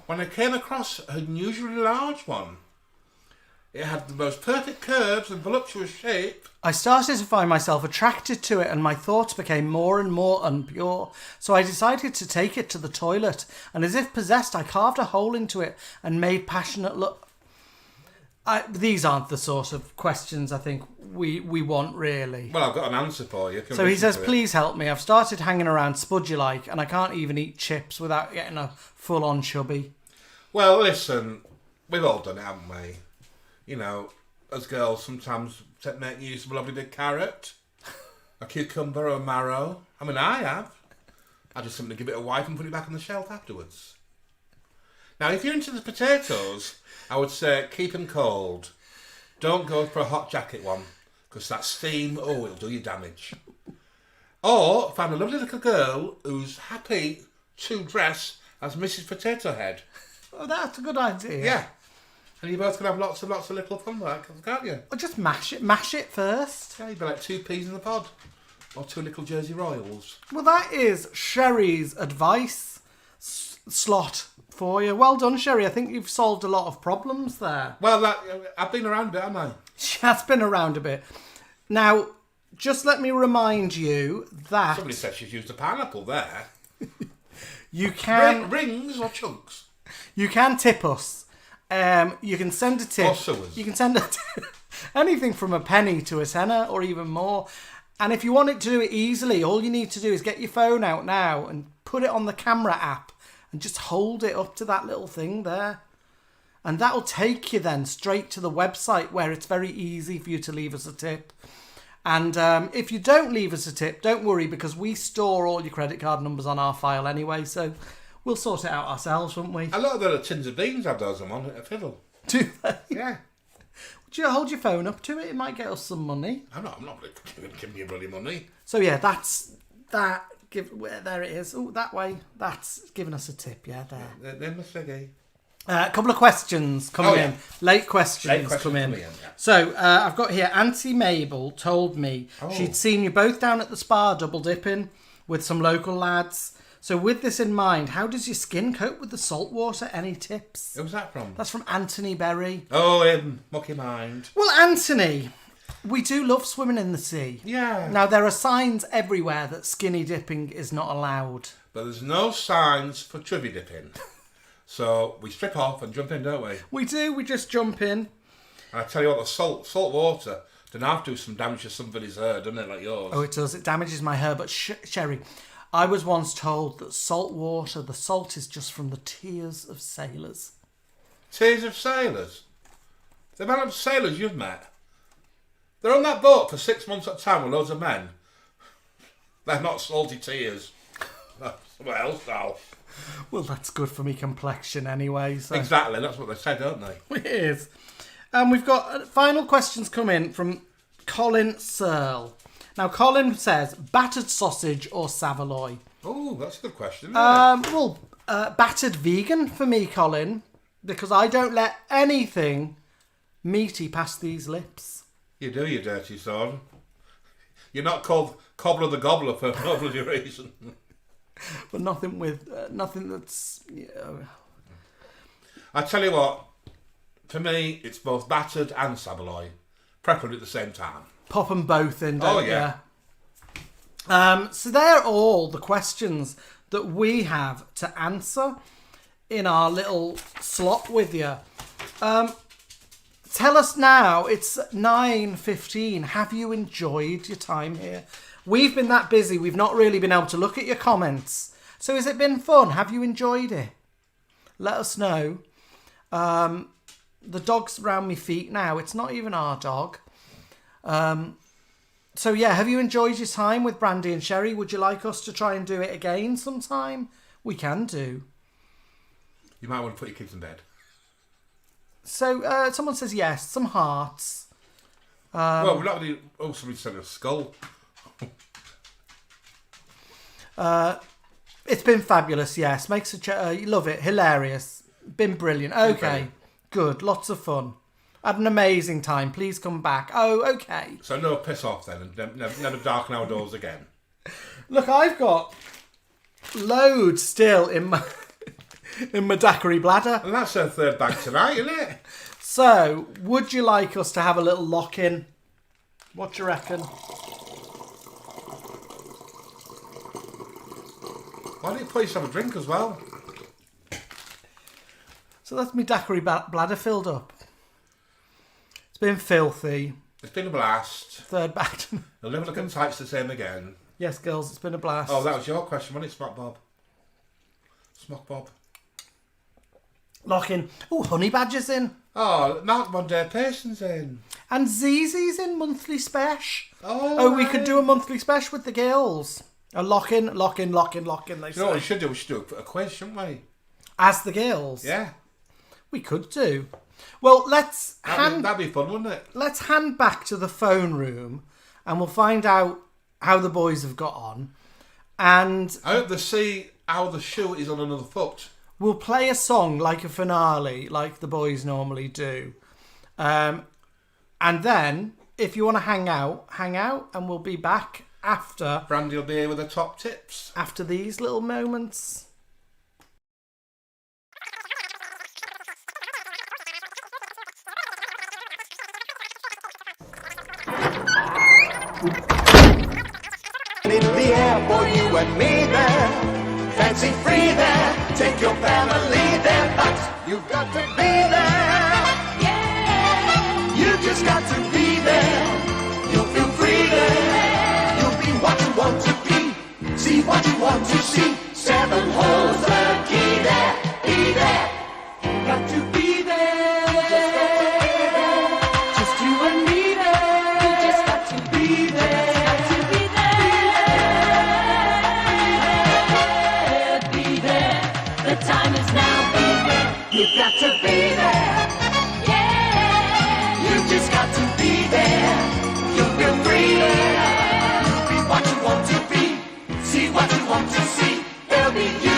S3: when I came across an unusually large one. It had the most perfect curves and voluptuous shape.
S4: I started to find myself attracted to it and my thoughts became more and more unpure. So I decided to take it to the toilet and as if possessed I carved a hole into it and made passionate love. These aren't the sort of questions I think we want really.
S3: Well, I've got an answer for you.
S4: So he says, please help me. I've started hanging around Spudgy-like and I can't even eat chips without getting a full-on chubby.
S3: Well, listen, we've all done it, haven't we? You know, as girls sometimes make use of a lovely big carrot, a cucumber or a marrow. I mean, I have. I just simply give it a wipe and put it back on the shelf afterwards. Now, if you're into the potatoes, I would say keep them cold. Don't go for a hot jacket one, because that steam, it'll do you damage. Or find a lovely little girl who's happy to dress as Mrs. Potato Head.
S4: Oh, that's a good idea.
S3: Yeah. And you both can have lots of little fun like, can't you?
S4: Or just mash it first.
S3: Yeah, you'd be like 2 peas in the pod. Or 2 little Jersey Royals.
S4: Well, that is Sherry's advice slot for you. Well done, Sherry. I think you've solved a lot of problems there.
S3: Well, I've been around a bit, haven't I?
S4: She has been around a bit. Now, just let me remind you that...
S3: Somebody said she's used a pineapple there.
S4: You can...
S3: Rings or chunks?
S4: You can tip us. You can send a tip.
S3: Or sewers.
S4: You can send anything from a penny to a tenner or even more. And if you want it to do it easily, all you need to do is get your phone out now and put it on the camera app and just hold it up to that little thing there. And that'll take you then straight to the website where it's very easy for you to leave us a tip. And if you don't leave us a tip, don't worry because we store all your credit card numbers on our file anyway, so we'll sort it out ourselves, won't we?
S3: A lot of the tins of beans have those on a fiddle.
S4: Do they?
S3: Yeah.
S4: Would you hold your phone up to it? It might get us some money.
S3: I'm not giving you bloody money.
S4: So yeah, that's that. There it is. Oh, that way. That's giving us a tip. Yeah, there.
S3: They're mistake.
S4: A couple of questions coming in. Late questions come in.
S3: Yeah.
S4: So I've got here, Auntie Mabel told me she'd seen you both down at the spa double dipping with some local lads. So with this in mind, how does your skin cope with the salt water? Any tips?
S3: Who's that from?
S4: That's from Anthony Berry.
S3: Oh, mucky mind.
S4: Well, Anthony, we do love swimming in the sea.
S3: Yeah.
S4: Now, there are signs everywhere that skinny dipping is not allowed.
S3: But there's no signs for chubby dipping. So we strip off and jump in, don't we?
S4: We do. We just jump in.
S3: And I tell you what, the salt water doesn't have to do some damage to somebody's hair, doesn't it, like yours?
S4: Oh, it does. It damages my hair. But Sherry, I was once told that salt water, the salt is just from the tears of sailors.
S3: Tears of sailors? The amount of sailors you've met. They're on that boat for 6 months at a time with loads of men. They're not salty tears. Somewhere else now.
S4: Well, that's good for me complexion anyway. So.
S3: Exactly, that's what they say, don't they?
S4: It is. And we've got final questions come in from Colin Searle. Now, Colin says, battered sausage or Savoy?
S3: Oh, that's a good question.
S4: Battered vegan for me, Colin, because I don't let anything meaty past these lips.
S3: You do, you dirty son. You're not called Cobbler the Gobbler for no bloody reason.
S4: But nothing that's...
S3: I tell you what, for me, it's both battered and Savoy, preferably at the same time.
S4: Pop them both in, don't you?
S3: Yeah.
S4: So they're all the questions that we have to answer in our little slot with you. Tell us now, it's 9:15. Have you enjoyed your time here? We've been that busy, we've not really been able to look at your comments. So has it been fun? Have you enjoyed it? Let us know. The dog's around my feet now. It's not even our dog. So yeah, have you enjoyed your time with Brandy and Sherry? Would you like us to try and do it again sometime? We can do.
S3: You might want to put your kids in bed.
S4: So someone says yes, some hearts.
S3: Well, we're not really... Oh, somebody sent a skull.
S4: It's been fabulous, yes. Makes you love it, hilarious, been brilliant. Okay, good, lots of fun. Had an amazing time. Please come back. Oh, okay.
S3: So no piss off then, and never darken our doors again.
S4: Look, I've got loads still in my in my daiquiri bladder.
S3: And that's her third bag tonight, isn't it?
S4: So, would you like us to have a little lock-in? What do you reckon?
S3: Why don't you please have a drink as well?
S4: So that's my daiquiri bladder filled up. It's been filthy.
S3: It's been a blast.
S4: Third bag.
S3: You'll never look at tights the same again.
S4: Yes, girls, it's been a blast.
S3: Oh, that was your question, wasn't it, Smock Bob? Smock Bob.
S4: Lock in. Oh, Honey Badger's in.
S3: Oh, Mark Monday Pearson's in.
S4: And Zizi's in monthly special.
S3: Oh,
S4: we could do a monthly special with the girls. A lock in, they
S3: You know
S4: say.
S3: what we should do? We should do a quiz, shouldn't we?
S4: As the girls?
S3: Yeah.
S4: We could do. Well,
S3: That'd be fun, wouldn't it?
S4: Let's hand back to the phone room and we'll find out how the boys have got on. And
S3: I hope they see how the shoe is on another foot.
S4: We'll play a song like a finale, like the boys normally do. And then, if you want to hang out, and we'll be back after.
S3: Brandy will be here with the top tips.
S4: After these little moments.
S1: In the air for you and me there. Fancy free there. Take your family there. But you've got to be there. Yeah. You just got to be there. You'll feel free there. You'll be what you want to be. See what you want to see. 7 holes the key there. Be there. Got to be there. Just you and me there. You just got to be there.
S7: The time is now, be there.
S1: You've got to be there. Yeah. You just got to be there. You'll feel free there. Be what you want to be. See what you want to see. There'll be you.